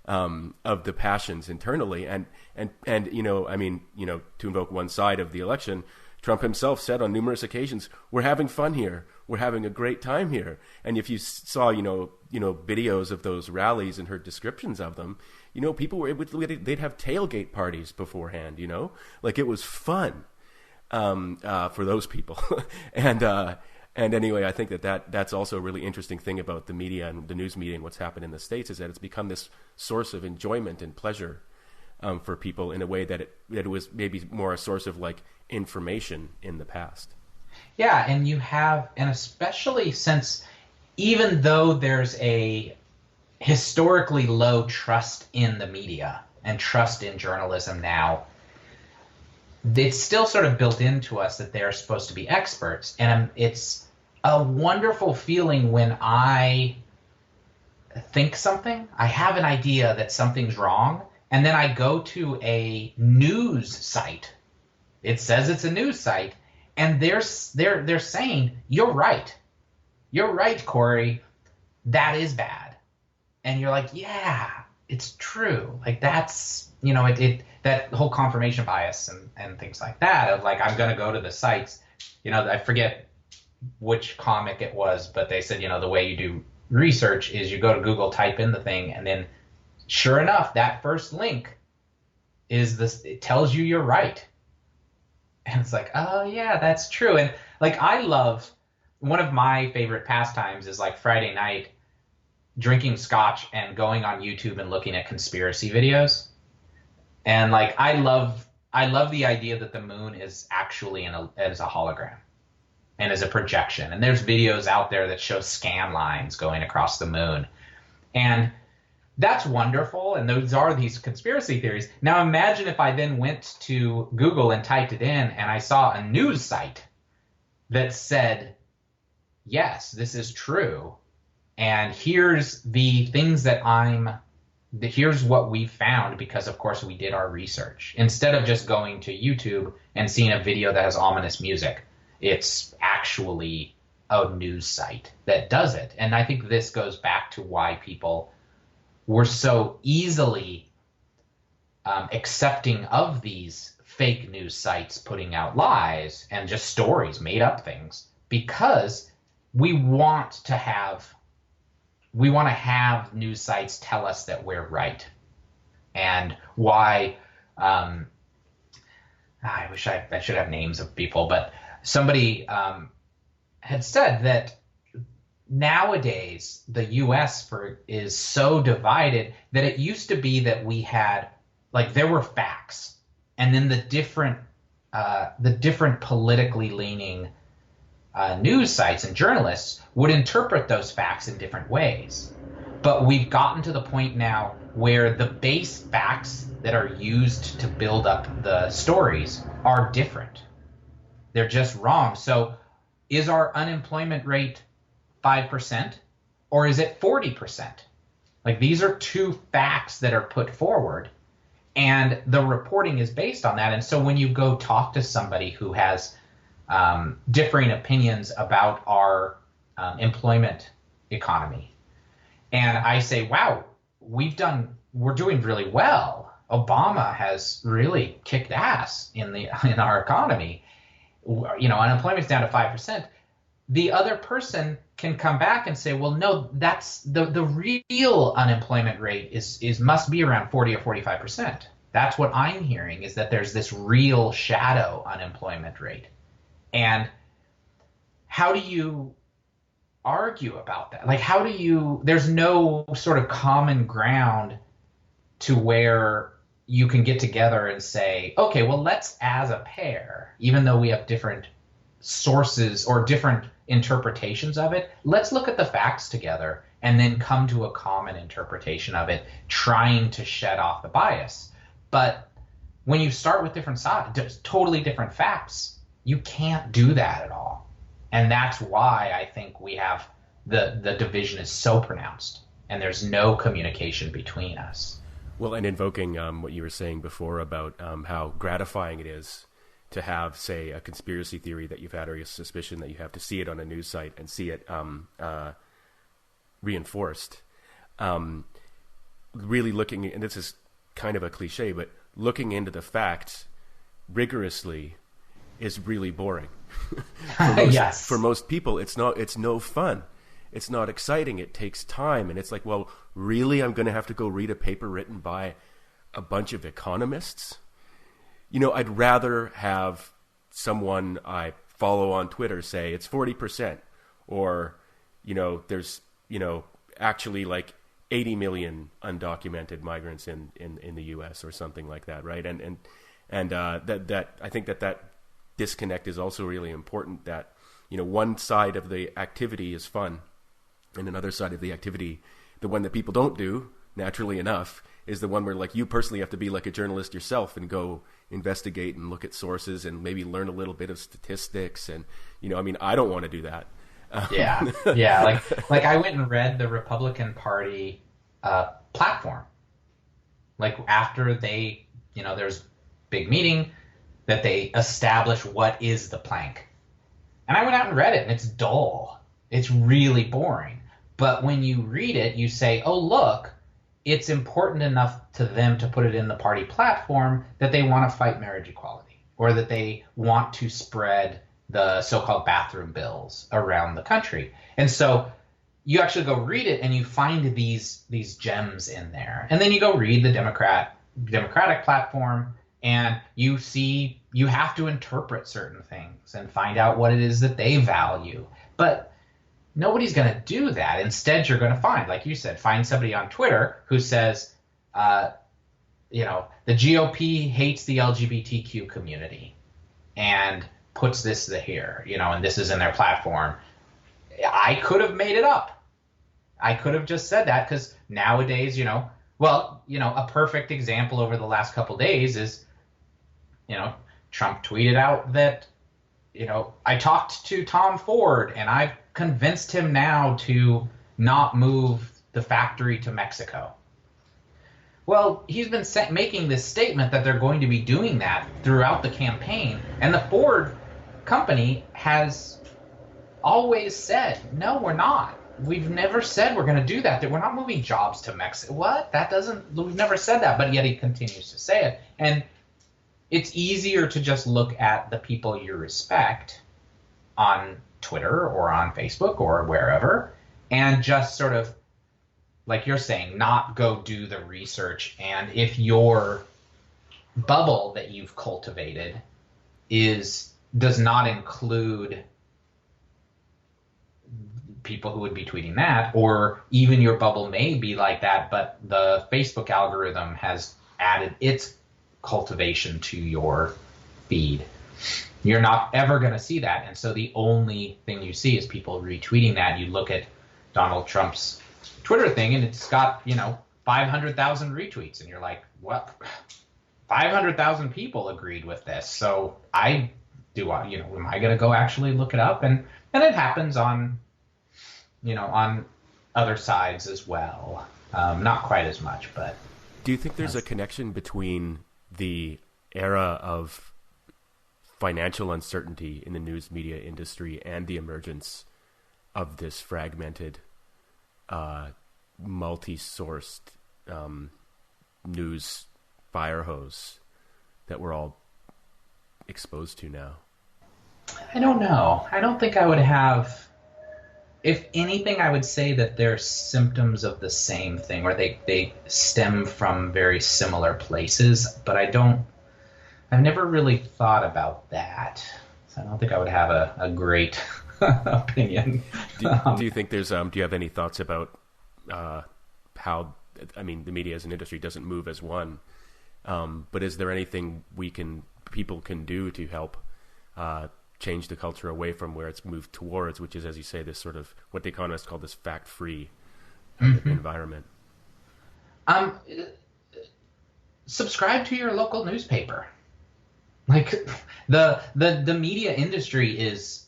of the passions internally. And to invoke one side of the election, Trump himself said on numerous occasions, we're having fun here. We're having a great time here. And if you saw, videos of those rallies and heard descriptions of them, people they'd have tailgate parties beforehand, like it was fun for those people. And anyway, I think that's also a really interesting thing about the media and the news media and what's happened in the States, is that it's become this source of enjoyment and pleasure for people in a way that it was maybe more a source of like information in the past. Yeah, and especially since, even though there's a historically low trust in the media and trust in journalism now, it's still sort of built into us that they're supposed to be experts. And it's a wonderful feeling when I think something, I have an idea that something's wrong, and then I go to a news site. It says it's a news site, and they're saying, you're right, Corey, that is bad. And you're like, yeah, it's true. Like that's, that whole confirmation bias and things like that of like, I'm going to go to the sites, I forget which comic it was, but they said, the way you do research is you go to Google, type in the thing, and then sure enough, that first link is this, it tells you you're right. And it's like, oh yeah, that's true. And like, I love, one of my favorite pastimes is like Friday night drinking scotch and going on YouTube and looking at conspiracy videos. And like, I love the idea that the moon is actually as a hologram and as a projection. And there's videos out there that show scan lines going across the moon. And that's wonderful, and those are these conspiracy theories. Now imagine if I then went to Google and typed it in, and I saw a news site that said, yes, this is true, and here's the things here's what we found because, of course, we did our research. Instead of just going to YouTube and seeing a video that has ominous music, it's actually a news site that does it. And I think this goes back to why people were so easily accepting of these fake news sites putting out lies and just stories, made up things, because we want to have news sites tell us that we're right. And why, I wish I should have names of people, but somebody had said that nowadays the U.S. is so divided that it used to be that we had, like, there were facts, and then the different politically leaning news sites and journalists would interpret those facts in different ways. But we've gotten to the point now where the base facts that are used to build up the stories are different. They're just wrong. So is our unemployment rate 5% or is it 40%? Like, these are two facts that are put forward, and the reporting is based on that. And so when you go talk to somebody who has differing opinions about our employment economy, and I say, wow, we're doing really well. Obama has really kicked ass in our economy. Unemployment's down to 5%. The other person can come back and say, well, no, that's the real unemployment rate must be around 40 or 45%. That's what I'm hearing, is that there's this real shadow unemployment rate. And how do you argue about that? Like, there's no sort of common ground to where you can get together and say, okay, well, let's, as a pair, even though we have different sources or different interpretations of it, let's look at the facts together and then come to a common interpretation of it, trying to shed off the bias. But when you start with different sides, totally different facts, you can't do that at all. And that's why I think we have the division is so pronounced, and there's no communication between us. Well, and invoking what you were saying before about how gratifying it is to have, say, a conspiracy theory that you've had or a suspicion that you have, to see it on a news site and see it reinforced. Really looking, and this is kind of a cliche, but looking into the facts rigorously is really boring. Yes. For most people, it's no fun. It's not exciting. It takes time. And it's like, well, really? I'm going to have to go read a paper written by a bunch of economists? I'd rather have someone I follow on Twitter say it's 40%, or, there's, actually like 80 million undocumented migrants in the U.S. or something like that, right? And that I think that disconnect is also really important, that, one side of the activity is fun, and another side of the activity, the one that people don't do, naturally enough, is the one where, like, you personally have to be like a journalist yourself and go investigate and look at sources and maybe learn a little bit of statistics. And, I don't want to do that. Yeah. Yeah. Like I went and read the Republican Party platform. Like, after they, there's big meeting that they establish what is the plank. And I went out and read it, and it's dull. It's really boring. But when you read it, you say, oh, look, it's important enough to them to put it in the party platform that they want to fight marriage equality, or that they want to spread the so-called bathroom bills around the country. And so you actually go read it, and you find these gems in there. And then you go read the Democratic platform, and you see you have to interpret certain things and find out what it is that they value. But nobody's going to do that. Instead, you're going to find, like you said, find somebody on Twitter who says, the GOP hates the LGBTQ community and puts this here, and this is in their platform. I could have made it up. I could have just said that, because nowadays, a perfect example over the last couple days is, Trump tweeted out that, I talked to Tom Ford and I've convinced him now to not move the factory to Mexico. Well, he's been making this statement that they're going to be doing that throughout the campaign. And the Ford company has always said, no, we're not. We've never said we're going to do that we're not moving jobs to Mexico. What? We've never said that. But yet he continues to say it. And it's easier to just look at the people you respect on Twitter or on Facebook or wherever, and just sort of, like you're saying, not go do the research. And if your bubble that you've cultivated does not include people who would be tweeting that, or even your bubble may be like that, but the Facebook algorithm has added its cultivation to your feed, you're not ever going to see that. And so the only thing you see is people retweeting that. You look at Donald Trump's Twitter thing and it's got, 500,000 retweets, and you're like, what? 500,000 people agreed with this. So am I going to go actually look it up? And it happens on other sides as well. Not quite as much, but. Do you think there's a connection between the era of financial uncertainty in the news media industry and the emergence of this fragmented, multi-sourced news fire hose that we're all exposed to now? I don't know. I don't think I would have. If anything, I would say that they're symptoms of the same thing, or they stem from very similar places, but I've never really thought about that. So I don't think I would have a great opinion. Do you think there's, do you have any thoughts about how, the media as an industry doesn't move as one, but is there anything people can do to help change the culture away from where it's moved towards, which is, as you say, this sort of what the economists call this fact-free environment? Subscribe to your local newspaper. Like the media industry is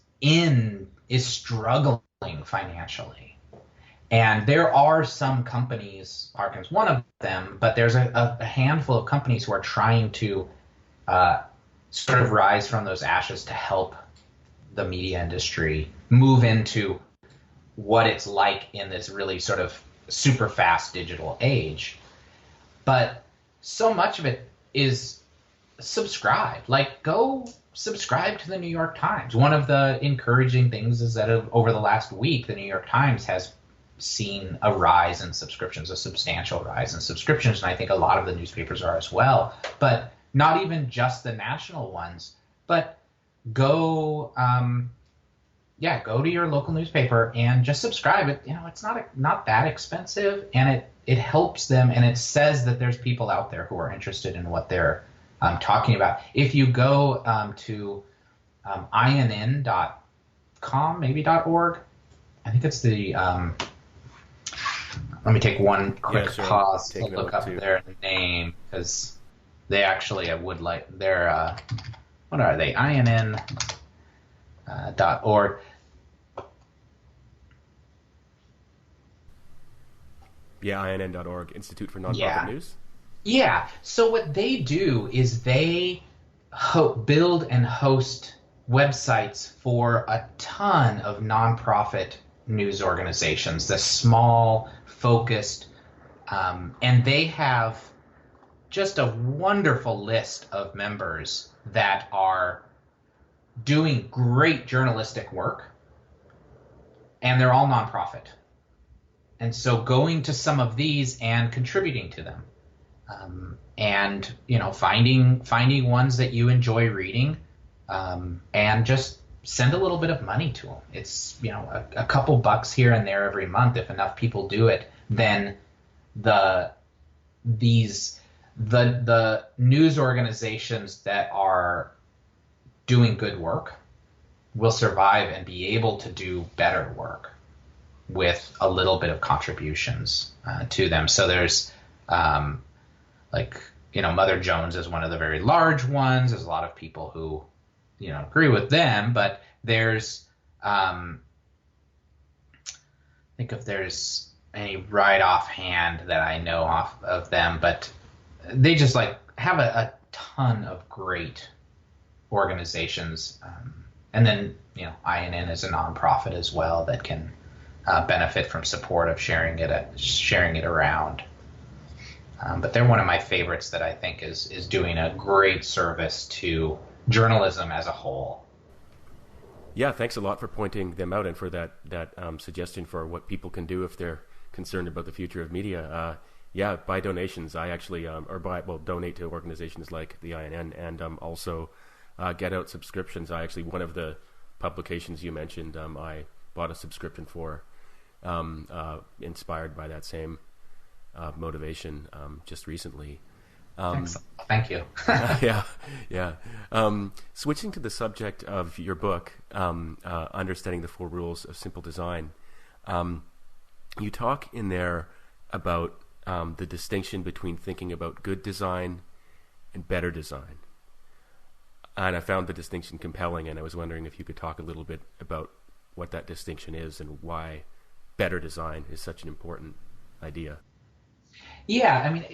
struggling financially, and there are some companies, Harkin's one of them, but there's a handful of companies who are trying to sort of rise from those ashes to help the media industry move into what it's like in this really sort of super fast digital age. But so much of it is subscribe. Like, go subscribe to the New York Times. One of the encouraging things is that over the last week, the New York Times has seen a rise in subscriptions, a substantial rise in subscriptions, and I think a lot of the newspapers are as well. But not even just the national ones, but go to your local newspaper and just subscribe. It's not that expensive, and it helps them, and it says that there's people out there who are interested in what they're talking about. If you go to inn.com, maybe .org, I think it's the let me take one quick pause to look up their name, because they actually, I would like, they're, what are they? INN.org. Yeah, INN.org, Institute for Nonprofit News. Yeah. So what they do is they build and host websites for a ton of nonprofit news organizations, the small, focused, and they have just a wonderful list of members that are doing great journalistic work, and they're all nonprofit. And so going to some of these and contributing to them, and finding ones that you enjoy reading, and just send a little bit of money to them. It's a couple bucks here and there every month. If enough people do it, then the news organizations that are doing good work will survive and be able to do better work with a little bit of contributions to them. So there's Mother Jones is one of the very large ones. There's a lot of people who agree with them, but there's think if there's any right offhand that I know off of them, but they just have a ton of great organizations, and then INN is a nonprofit as well that can benefit from support of sharing it around. But they're one of my favorites that I think is doing a great service to journalism as a whole. Yeah, thanks a lot for pointing them out and for that suggestion for what people can do if they're concerned about the future of media. Yeah, buy donations. I actually, donate to organizations like the INN, and also get out subscriptions. One of the publications you mentioned, I bought a subscription for, inspired by that same motivation just recently. Thank you. Yeah. Switching to the subject of your book, Understanding the Four Rules of Simple Design, you talk in there about the distinction between thinking about good design and better design. And I found the distinction compelling, and I was wondering if you could talk a little bit about what that distinction is and why better design is such an important idea. Yeah, I mean,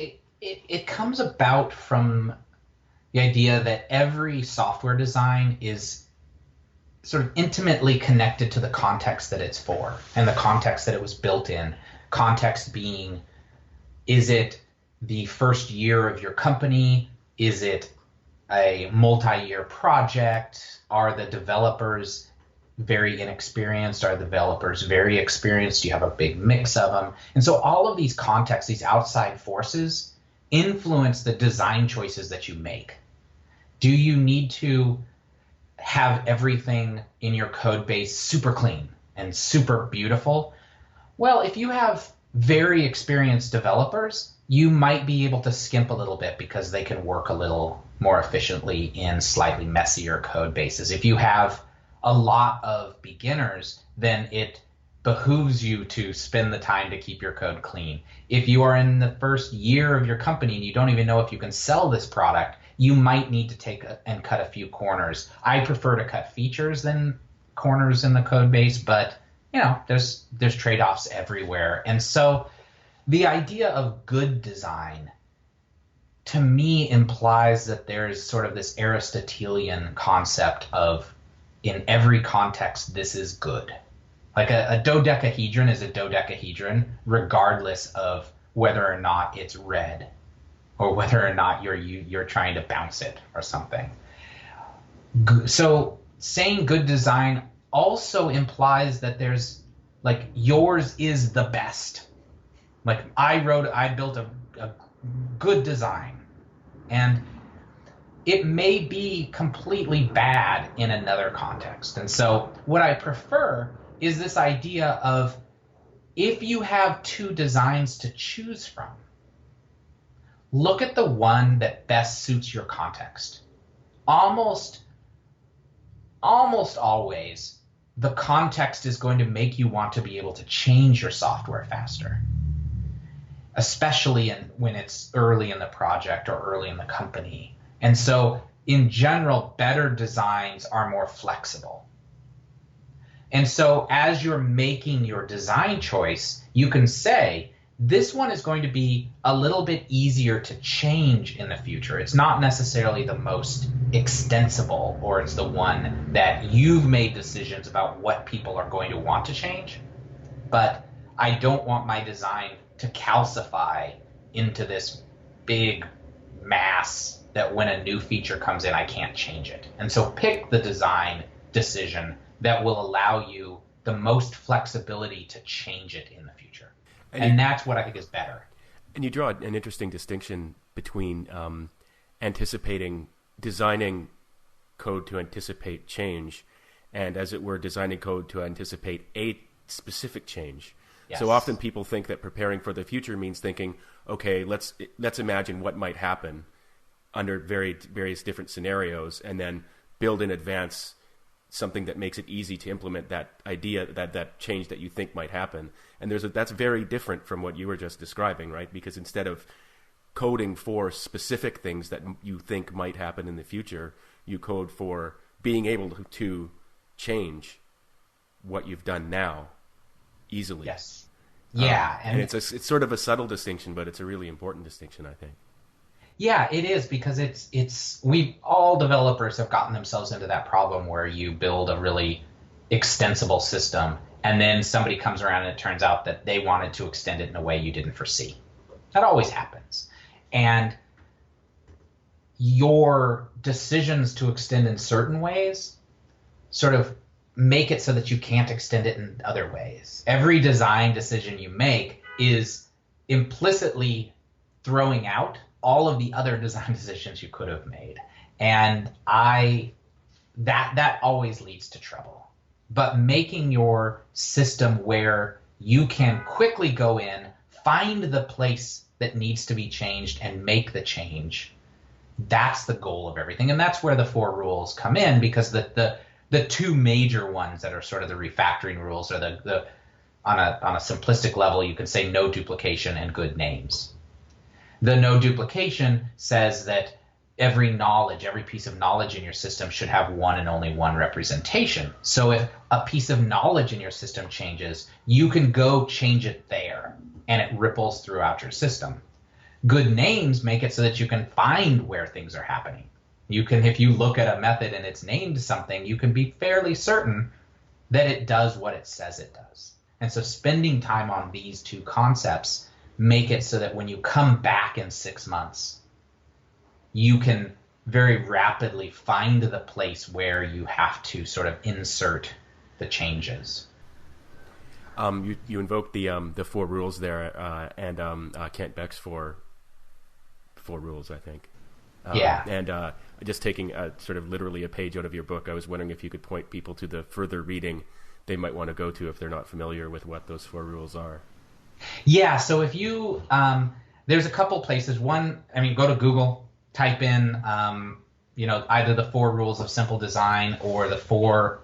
it comes about from the idea that every software design is sort of intimately connected to the context that it's for and the context that it was built in. Context being, is it the first year of your company? Is it a multi-year project? Are the developers very inexperienced? Are the developers very experienced? Do you have a big mix of them? And so all of these contexts, these outside forces, influence the design choices that you make. Do you need to have everything in your code base super clean and super beautiful? Well, if you have very experienced developers, you might be able to skimp a little bit because they can work a little more efficiently in slightly messier code bases. If you have a lot of beginners, then it behooves you to spend the time to keep your code clean. If you are in the first year of your company and you don't even know if you can sell this product, you might need to take and cut a few corners. I prefer to cut features than corners in the code base, but there's trade-offs everywhere. And so the idea of good design to me implies that there's sort of this Aristotelian concept of, in every context, this is good. Like a dodecahedron is a dodecahedron, regardless of whether or not it's red or whether or not you're trying to bounce it or something. So saying good design also implies that there's, like, yours is the best. Like, I built a good design, and it may be completely bad in another context. And so what I prefer is this idea of, if you have two designs to choose from, look at the one that best suits your context. Almost always, the context is going to make you want to be able to change your software faster, especially when it's early in the project or early in the company. And so, in general, better designs are more flexible. And so as you're making your design choice, you can say, this one is going to be a little bit easier to change in the future. It's not necessarily the most extensible, or it's the one that you've made decisions about what people are going to want to change. But I don't want my design to calcify into this big mass that when a new feature comes in, I can't change it. And so pick the design decision that will allow you the most flexibility to change it in the future. And that's what I think is better. And you draw an interesting distinction between designing code to anticipate change, and, as it were, designing code to anticipate a specific change. Yes. So often people think that preparing for the future means thinking, okay, let's imagine what might happen under various different scenarios, and then build in advance something that makes it easy to implement that idea, that change that you think might happen. And that's very different from what you were just describing, right? Because instead of coding for specific things that you think might happen in the future, you code for being able to change what you've done now easily. Yes. Yeah. And it's sort of a subtle distinction, but it's a really important distinction, I think. Yeah, it is, because all developers have gotten themselves into that problem where you build a really extensible system and then somebody comes around and it turns out that they wanted to extend it in a way you didn't foresee. That always happens. And your decisions to extend in certain ways sort of make it so that you can't extend it in other ways. Every design decision you make is implicitly throwing out all of the other design decisions you could have made. And that always leads to trouble. But making your system where you can quickly go in, find the place that needs to be changed and make the change, that's the goal of everything. And that's where the 4 rules come in, because the 2 major ones that are sort of the refactoring rules are the on a simplistic level, you can say no duplication and good names. The no duplication says that every piece of knowledge in your system should have one and only one representation. So if a piece of knowledge in your system changes, you can go change it there, and it ripples throughout your system. Good names make it so that you can find where things are happening. If you look at a method and it's named something, you can be fairly certain that it does what it says it does. And so spending time on these 2 concepts make it so that when you come back in 6 months, you can very rapidly find the place where you have to sort of insert the changes. You invoked the 4 rules there, and Kent Beck's four rules, I think. Yeah. And just taking sort of literally a page out of your book, I was wondering if you could point people to the further reading they might want to go to if they're not familiar with what those 4 rules are. Yeah, so if you, there's a couple places. One, go to Google, type in, either the 4 rules of simple design or the 4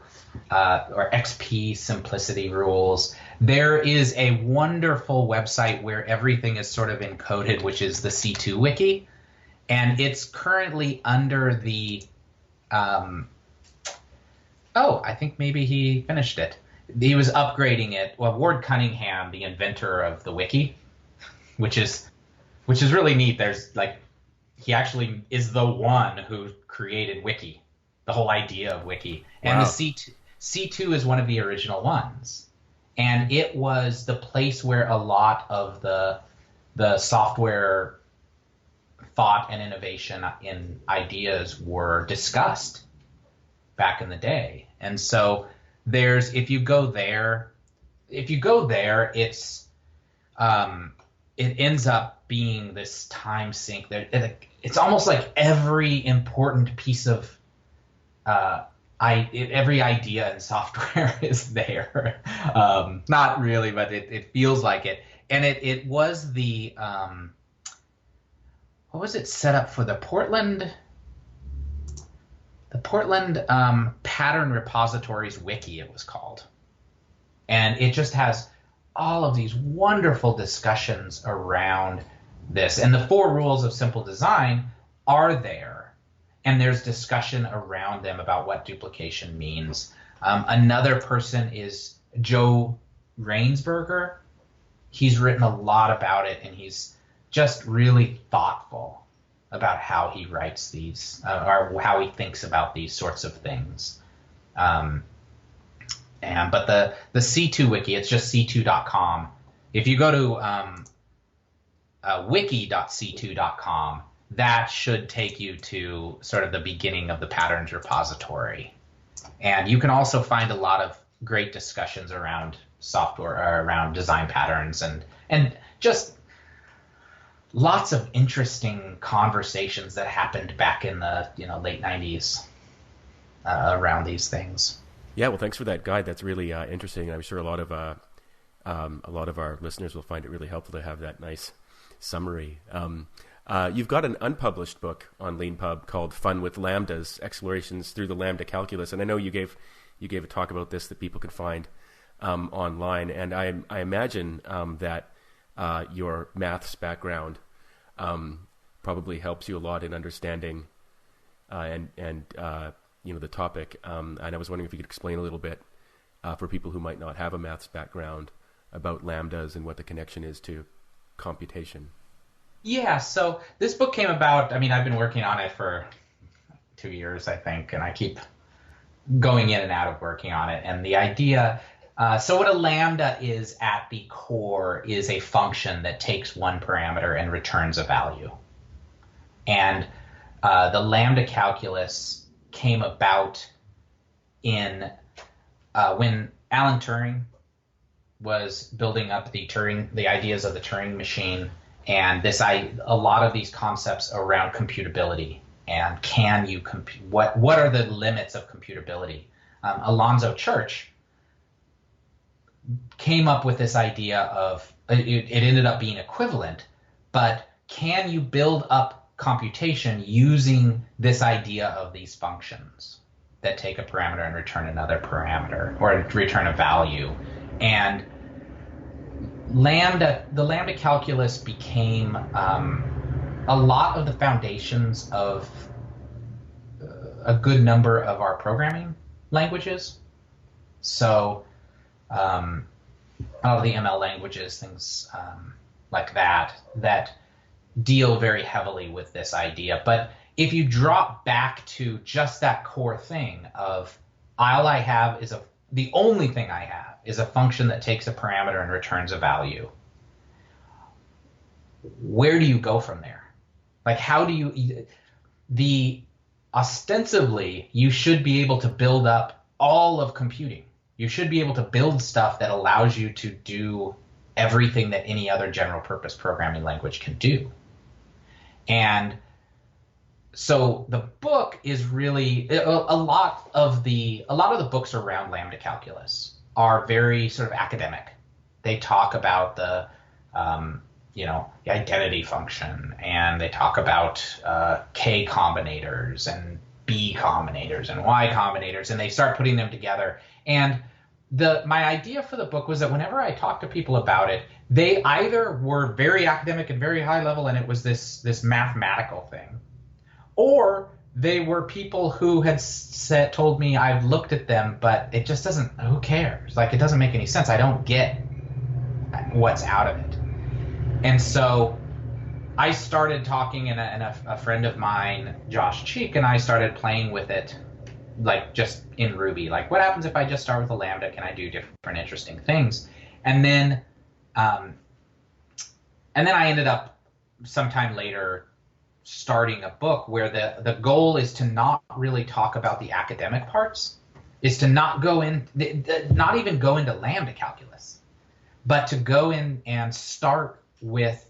or XP simplicity rules. There is a wonderful website where everything is sort of encoded, which is the C2 Wiki. And it's currently under the, I think maybe he finished it. He was upgrading it. Well, Ward Cunningham, the inventor of the wiki, which is really neat. He actually is the one who created wiki, the whole idea of wiki. And wow. The C2 is one of the original ones. And it was the place where a lot of the software thought and innovation in ideas were discussed back in the day. And so if you go there, it's it ends up being this time sink. It's almost like every important piece of every idea in software is there. Not really, but it feels like it. And it was the what was it set up for? The Portland Pattern Repositories Wiki, it was called. And it just has all of these wonderful discussions around this. And the 4 rules of simple design are there. And there's discussion around them about what duplication means. Another person is Joe Rainsberger. He's written a lot about it, and he's just really thoughtful about how he writes these, or how he thinks about these sorts of things. But the C2 Wiki, it's just c2.com. If you go to wiki.c2.com, that should take you to sort of the beginning of the patterns repository. And you can also find a lot of great discussions around software, around design patterns, and just lots of interesting conversations that happened back in the late 90s around these things. Yeah, well, thanks for that guide. That's really interesting. I'm sure a lot of our listeners will find it really helpful to have that nice summary. You've got an unpublished book on Leanpub called "Fun with Lambdas: Explorations Through the Lambda Calculus," and I know you gave a talk about this that people can find online. And I imagine that your maths background probably helps you a lot in understanding the topic. And I was wondering if you could explain a little bit for people who might not have a maths background about lambdas and what the connection is to computation. Yeah, so this book came about, I've been working on it for 2 years, I think, and I keep going in and out of working on it. And the idea, so what a lambda is at the core is a function that takes one parameter and returns a value. And the lambda calculus came about in when Alan Turing was building up the ideas of the Turing machine, and a lot of these concepts around computability and can you what are the limits of computability. Alonzo Church came up with this idea of it ended up being equivalent, but can you build up computation using this idea of these functions that take a parameter and return another parameter or return a value? And the lambda calculus became a lot of the foundations of a good number of our programming languages. So all of the ML languages, things like that deal very heavily with this idea. But if you drop back to just that core thing of the only thing I have is a function that takes a parameter and returns a value, where do you go from there? Like, how do you ostensibly you should be able to build up all of computing. You should be able to build stuff that allows you to do everything that any other general purpose programming language can do. And so the book is really a lot of the books around lambda calculus are very sort of academic. They talk about the identity function, and they talk about K combinators and B combinators and Y combinators, and they start putting them together. And my idea for the book was that whenever I talked to people about it, they either were very academic and very high level, and it was this mathematical thing, or they were people who had told me, I've looked at them, but it just doesn't, who cares? Like, it doesn't make any sense. I don't get what's out of it. And so I started talking, and a friend of mine, Josh Cheek, and I started playing with it, like just in Ruby. Like, what happens if I just start with a lambda? Can I do different interesting things? And then I ended up sometime later starting a book where the goal is to not really talk about the academic parts, is to not even go into lambda calculus, but to go in and start with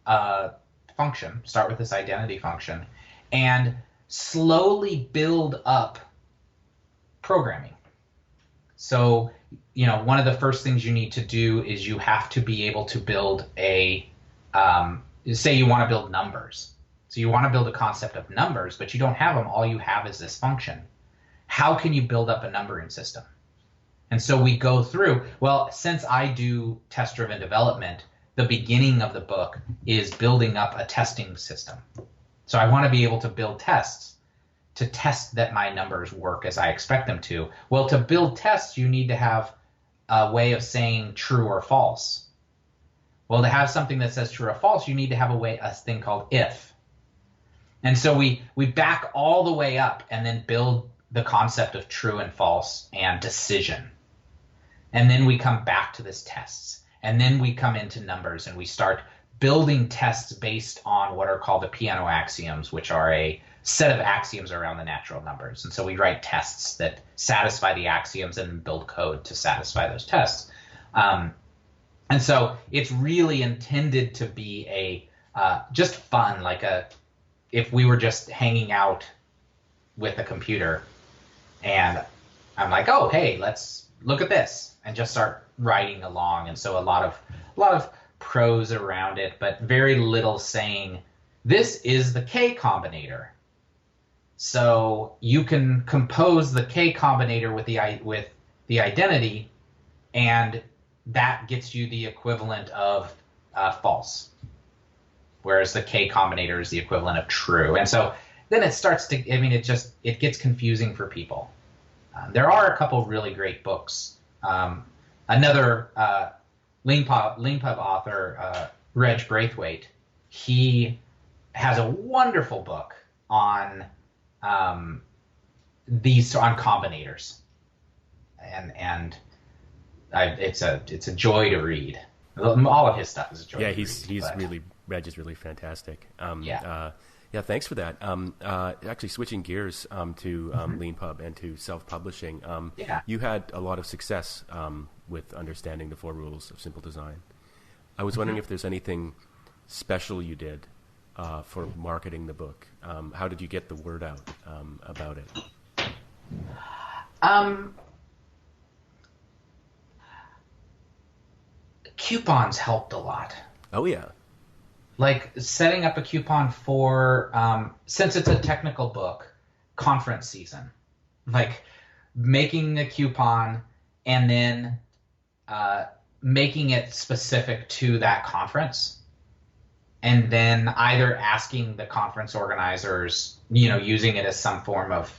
a function, start with this identity function, and slowly build up programming. So, one of the first things you need to do is you have to be able to build say you want to build numbers. So you want to build a concept of numbers, but you don't have them. All you have is this function. How can you build up a numbering system? And so we go through, since I do test-driven development, the beginning of the book is building up a testing system. So I want to be able to build tests to test that my numbers work as I expect them to. Well, to build tests, you need to have a way of saying true or false. Well, to have something that says true or false, you need to have a thing called if. And so we back all the way up and then build the concept of true and false and decision. And then we come back to this tests. And then we come into numbers and we start building tests based on what are called the piano axioms, which are a set of axioms around the natural numbers. And so we write tests that satisfy the axioms and build code to satisfy those tests. And so it's really intended to be just fun, if we were just hanging out with a computer and I'm like, oh, hey, let's look at this, and just start writing along. And so a lot of prose around it, but very little saying, this is the K combinator. So you can compose the K combinator with the identity, and that gets you the equivalent of false, whereas the K combinator is the equivalent of true. And so then it starts to, it gets confusing for people. There are a couple really great books. Another Leanpub author, Reg Braithwaite, he has a wonderful book on combinators, and it's a joy to read. All of his stuff is a joy. Yeah, Reg is really fantastic. Yeah, thanks for that. Actually, switching gears to Leanpub and to self-publishing, Yeah. you had a lot of success with understanding the 4 rules of simple design. I was wondering if there's anything special you did for marketing the book. How did you get the word out about it? Coupons helped a lot. Oh, yeah. Like setting up a coupon for, since it's a technical book, conference season. Like making a coupon and then making it specific to that conference. And then either asking the conference organizers, using it as some form of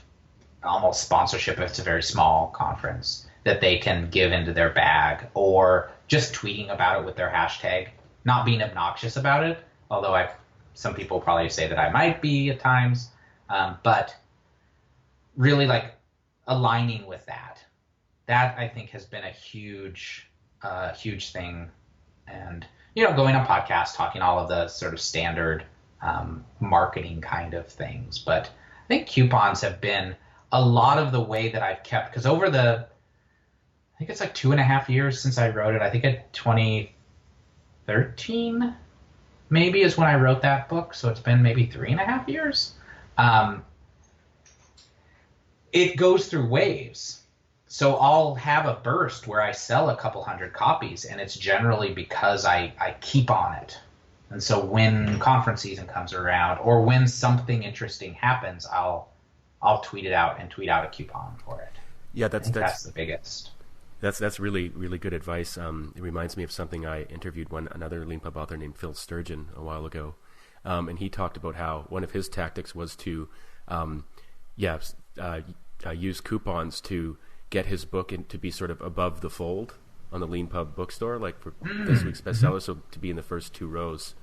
almost sponsorship if it's a very small conference that they can give into their bag, or just tweeting about it with their hashtag, not being obnoxious about it. Although some people probably say that I might be at times, but really like aligning with that. That I think has been a huge thing. And, going on podcasts, talking all of the sort of standard marketing kind of things. But I think coupons have been a lot of the way that I've kept, because over I think it's like 2.5 years since I wrote it. I think at 2013 maybe is when I wrote that book. So it's been maybe 3.5 years. It goes through waves. So I'll have a burst where I sell a couple hundred copies, and it's generally because I keep on it. And so when conference season comes around, or when something interesting happens, I'll tweet it out and tweet out a coupon for it. Yeah, that's the biggest. That's really, really good advice. It reminds me of something I interviewed another Leanpub author named Phil Sturgeon a while ago, and he talked about how one of his tactics was to, use coupons to get his book to be sort of above the fold on the Leanpub bookstore, like for this week's bestseller, so to be in the first 2 rows,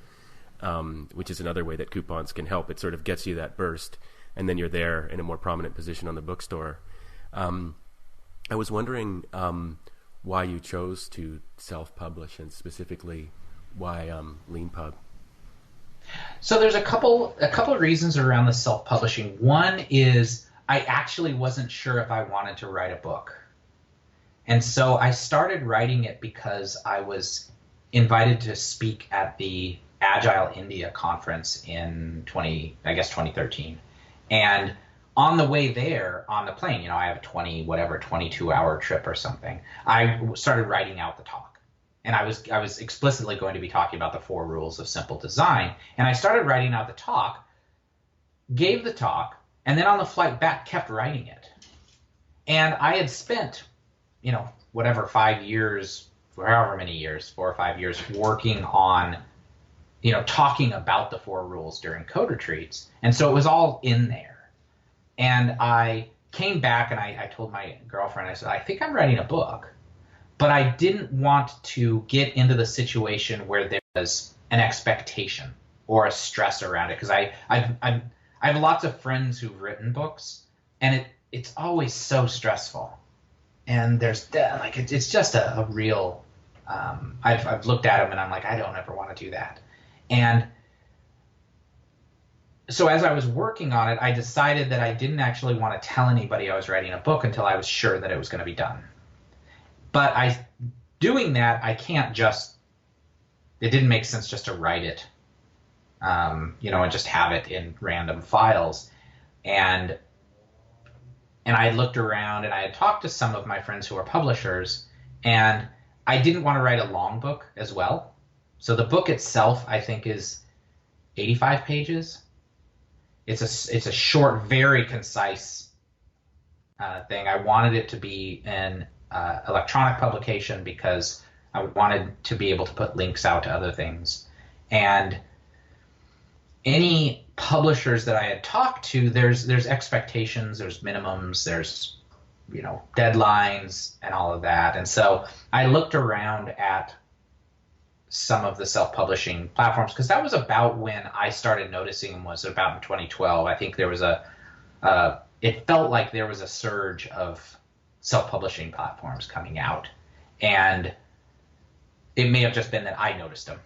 which is another way that coupons can help. It sort of gets you that burst, and then you're there in a more prominent position on the bookstore. I was wondering why you chose to self-publish, and specifically why Leanpub. So there's a couple of reasons around the self-publishing. One is I actually wasn't sure if I wanted to write a book. And so I started writing it because I was invited to speak at the Agile India conference in 2013. And on the way there, on the plane, I have a 22-hour trip or something. I started writing out the talk. And I was explicitly going to be talking about the 4 rules of simple design. And I started writing out the talk, gave the talk, and then on the flight back kept writing it. And I had spent, 5 years, for however many years, 4 or 5 years, working on, talking about the 4 rules during code retreats. And so it was all in there. And I came back and I told my girlfriend, I said, I think I'm writing a book. But I didn't want to get into the situation where there was an expectation or a stress around it. Because I have lots of friends who've written books, and it's always so stressful. And there's it's just a real. I've looked at them and I'm like, I don't ever want to do that. And so as I was working on it, I decided that I didn't actually want to tell anybody I was writing a book until I was sure that it was going to be done. But doing that, I can't just. It didn't make sense just to write it. And just have it in random files. And I looked around and I had talked to some of my friends who are publishers, and I didn't want to write a long book as well. So the book itself, I think, is 85 pages. It's a short, very concise thing. I wanted it to be an electronic publication because I wanted to be able to put links out to other things. And any publishers that I had talked to, there's expectations, there's minimums, there's deadlines and all of that. And so I looked around at some of the self-publishing platforms, because that was about when I started noticing them, was about in 2012. I think there was it felt like there was a surge of self-publishing platforms coming out, and it may have just been that I noticed them.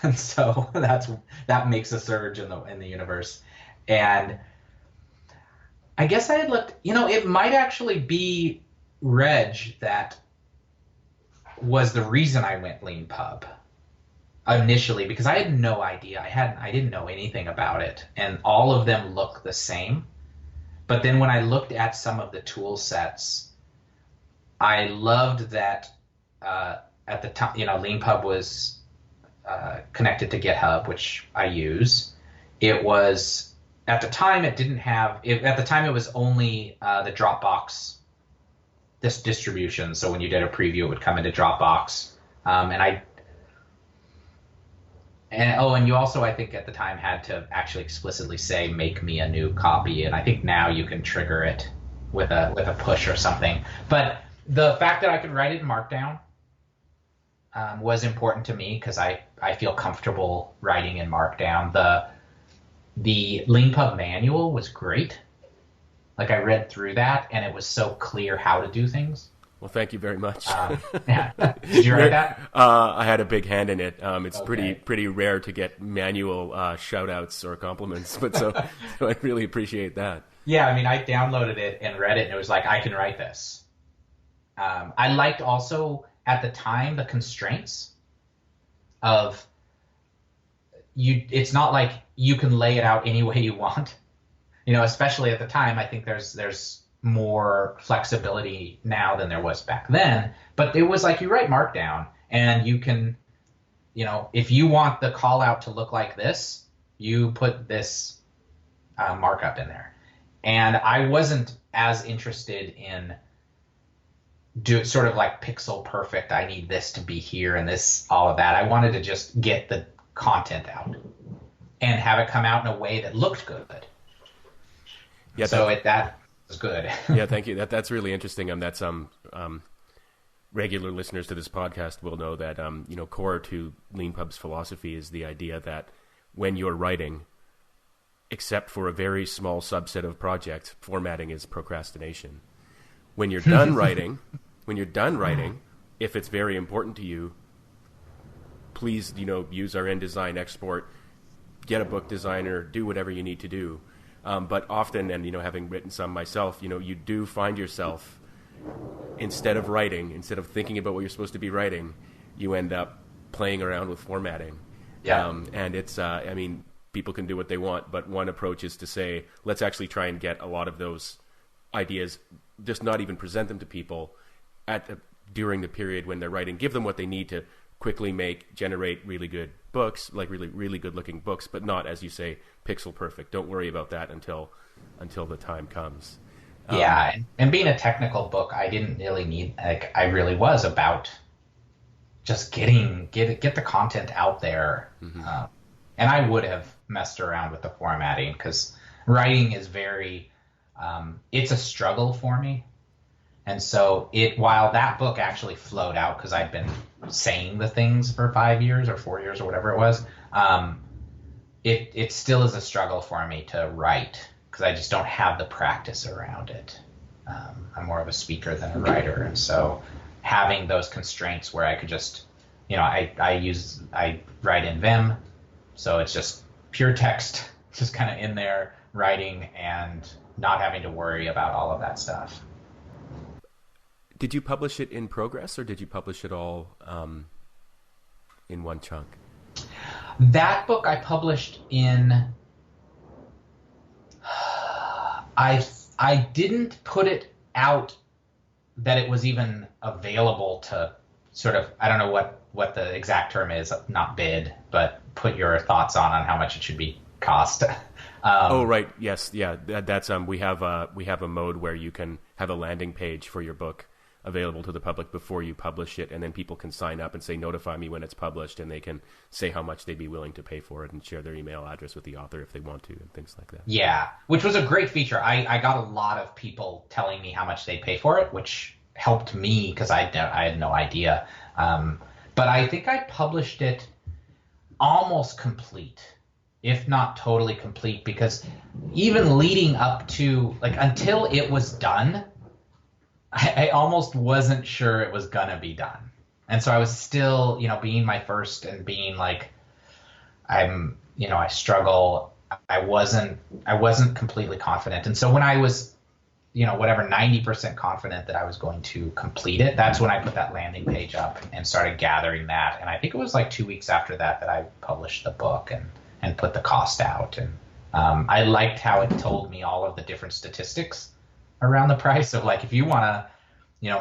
And so that makes a surge in the universe. And I guess I had looked, it might actually be Reg that was the reason I went Leanpub initially, because I had no idea. I didn't know anything about it, and all of them look the same. But then when I looked at some of the tool sets, I loved that at the time, Leanpub was connected to GitHub, which I use. It was, at the time, it didn't have, at the time it was only the Dropbox, this distribution. So when you did a preview, it would come into Dropbox. And you also, I think at the time, had to actually explicitly say, make me a new copy. And I think now you can trigger it with a push or something. But the fact that I could write it in Markdown was important to me, because I feel comfortable writing in Markdown. The Leanpub manual was great. Like, I read through that, and it was so clear how to do things. Well, thank you very much. Yeah. Did you write that? I had a big hand in it. It's Okay. pretty rare to get manual shout-outs or compliments, but so I really appreciate that. Yeah, I mean, I downloaded it and read it, and it was like, I can write this. I liked also, at the time, the constraints of it's not like you can lay it out any way you want. Especially at the time, I think there's more flexibility now than there was back then. But it was like, you write Markdown, and you can, if you want the call out to look like this, you put this markup in there. And I wasn't as interested in sort of like pixel perfect, I need this to be here and this, all of that. I wanted to just get the content out and have it come out in a way that looked good. Yeah, so that was good. Yeah, thank you. That's really interesting. That's regular listeners to this podcast will know that core to Leanpub's philosophy is the idea that when you're writing, except for a very small subset of projects, formatting is procrastination. When you're done writing, if it's very important to you, please use our InDesign export, get a book designer, do whatever you need to do. But often, and having written some myself, you do find yourself, instead of thinking about what you're supposed to be writing, you end up playing around with formatting. Yeah. And it's, people can do what they want, but one approach is to say, let's actually try and get a lot of those ideas, just not even present them to people during the period when they're writing, give them what they need to quickly generate really good books, like really, really good looking books, but not, as you say, pixel perfect. Don't worry about that until the time comes. Yeah, and being a technical book, I didn't really need, I really was about just get the content out there. Mm-hmm. And I would have messed around with the formatting, because writing is very, it's a struggle for me. And so while that book actually flowed out, because I'd been saying the things for 5 years or 4 years or whatever it was, it still is a struggle for me to write, because I just don't have the practice around it. I'm more of a speaker than a writer. And so having those constraints where I could just, I write in Vim, so it's just pure text, just kind of in there writing and not having to worry about all of that stuff. Did you publish it in progress, or did you publish it all in one chunk? That book I published in. I didn't put it out that it was even available to sort of, I don't know what the exact term is, not bid, but put your thoughts on how much it should be cost. Oh, right. Yes. Yeah. That's we have a mode where you can have a landing page for your book available to the public before you publish it, and then people can sign up and say, notify me when it's published, and they can say how much they'd be willing to pay for it and share their email address with the author if they want to, and things like that. Yeah, which was a great feature. I got a lot of people telling me how much they'd pay for it, which helped me, because I had no idea. But I think I published it almost complete, if not totally complete, because even leading up to, until it was done, I almost wasn't sure it was gonna be done. And so I was still, being my first and being like, I struggle I wasn't completely confident. And so when I was, 90% confident that I was going to complete it, that's when I put that landing page up and started gathering that. And I think it was like 2 weeks after that I published the book and put the cost out. And I liked how it told me all of the different statistics around the price of, like, if you want to,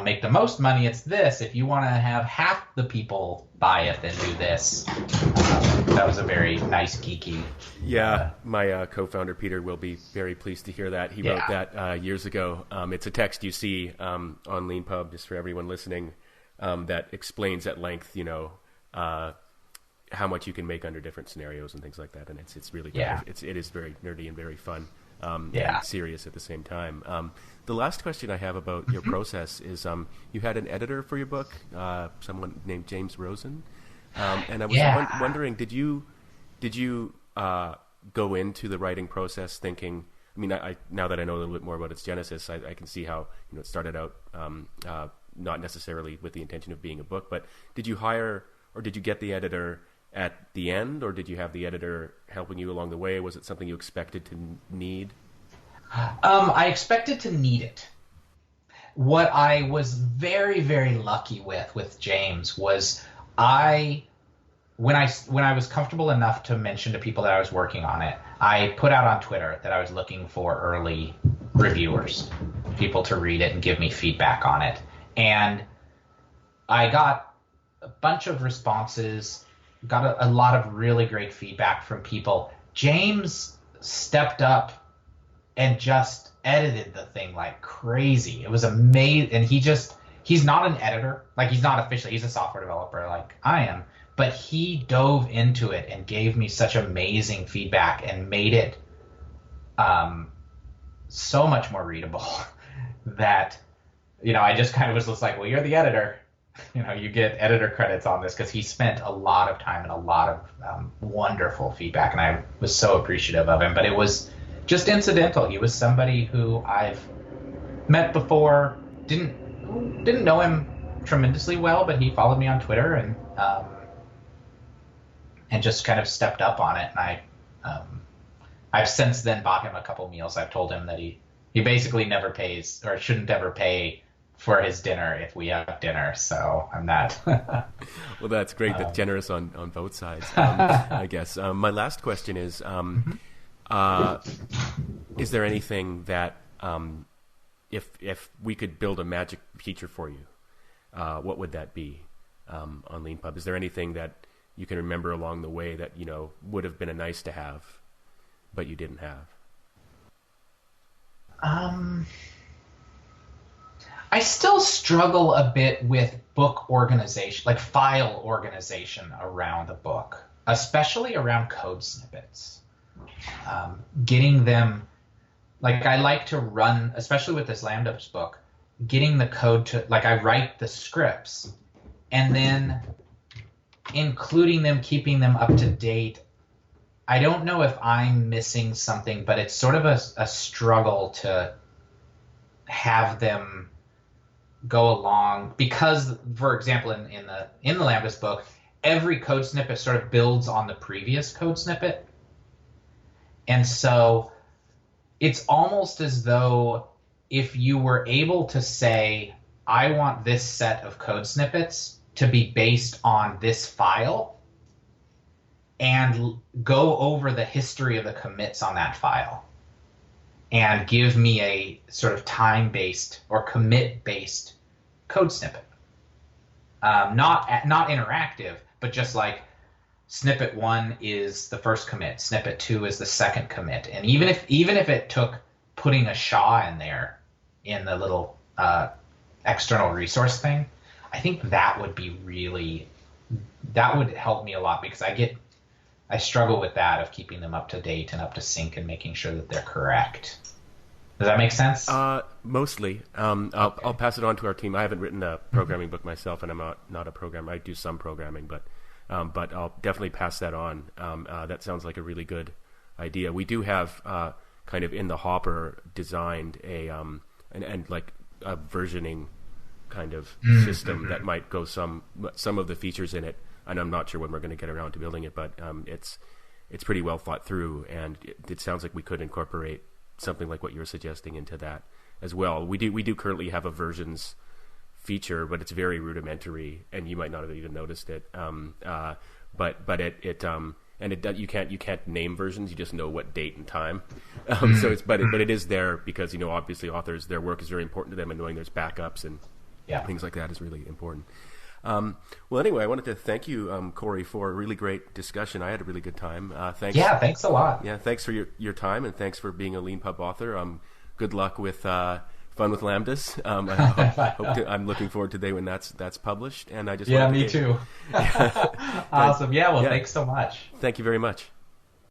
make the most money, it's this. If you want to have half the people buy it, then do this. That was a very nice, geeky. Yeah, my co-founder Peter will be very pleased to hear that. He wrote that years ago. It's a text you see on Leanpub, just for everyone listening, that explains at length, how much you can make under different scenarios and things like that. And it's really it is very nerdy and very fun. And serious at the same time. The last question I have about your process is, you had an editor for your book, someone named James Rosen, and I was wondering, did you go into the writing process thinking? I mean, I now that I know a little bit more about its genesis, I can see how it started out not necessarily with the intention of being a book, but did you hire or did you get the editor at the end, or did you have the editor helping you along the way? Was it something you expected to need? I expected to need it. What I was very, very lucky with James was when I was comfortable enough to mention to people that I was working on it, I put out on Twitter that I was looking for early reviewers, people to read it and give me feedback on it. And I got a bunch of responses, got a lot of really great feedback from people. James stepped up and just edited the thing like crazy. It was amazing. And he's not an editor. Like, he's not officially, he's a software developer like I am. But he dove into it and gave me such amazing feedback and made it so much more readable that, I just kind of was just like, well, you're the editor. You get editor credits on this, because he spent a lot of time and a lot of wonderful feedback, and I was so appreciative of him. But it was just incidental. He was somebody who I've met before, didn't know him tremendously well, but he followed me on Twitter and just kind of stepped up on it. And I've since then bought him a couple meals. I've told him that he basically never pays, or shouldn't ever pay, for his dinner if we have dinner. So I'm not. Well, that's great. That's generous on both sides, I guess. My last question is, is there anything that, if we could build a magic feature for you, what would that be on Leanpub? Is there anything that you can remember along the way that, would have been a nice to have, but you didn't have? I still struggle a bit with book organization, like file organization around the book, especially around code snippets. Getting them, like, I like to run, especially with this Lambda's book, getting the code to, like, I write the scripts and then including them, keeping them up to date. I don't know if I'm missing something, but it's sort of a struggle to have them go along, because, for example, in the Lambda's book, every code snippet sort of builds on the previous code snippet. And so it's almost as though if you were able to say, I want this set of code snippets to be based on this file, and go over the history of the commits on that file, and give me a sort of time-based or commit-based code snippet. Not interactive, but just like, snippet 1 is the first commit, snippet 2 is the second commit. And even if it took putting a SHA in there in the little external resource thing, I think that would help me a lot, because I struggle with that, of keeping them up to date and up to sync and making sure that they're correct. Does that make sense? Mostly. I'll pass it on to our team. I haven't written a programming book myself, and I'm not a programmer. I do some programming, but I'll definitely pass that on. That sounds like a really good idea. We do have kind of in the hopper designed and like a versioning kind of system that might go some of the features in it. And I'm not sure when we're going to get around to building it, but it's pretty well thought through, and it sounds like we could incorporate something like what you're suggesting into that as well. We do currently have a versions feature, but it's very rudimentary, and you might not have even noticed it. You can't name versions. You just know what date and time. So but it is there because obviously authors, their work is very important to them, and knowing there's backups and things like that is really important. Well, anyway, I wanted to thank you, Corey, for a really great discussion. I had a really good time. Thanks. Yeah, thanks a lot. Yeah, thanks for your time, and thanks for being a Leanpub author. Good luck with Fun with Lambdas. I'm looking forward to the day when that's published. And I just me too. Awesome. Thanks so much. Thank you very much.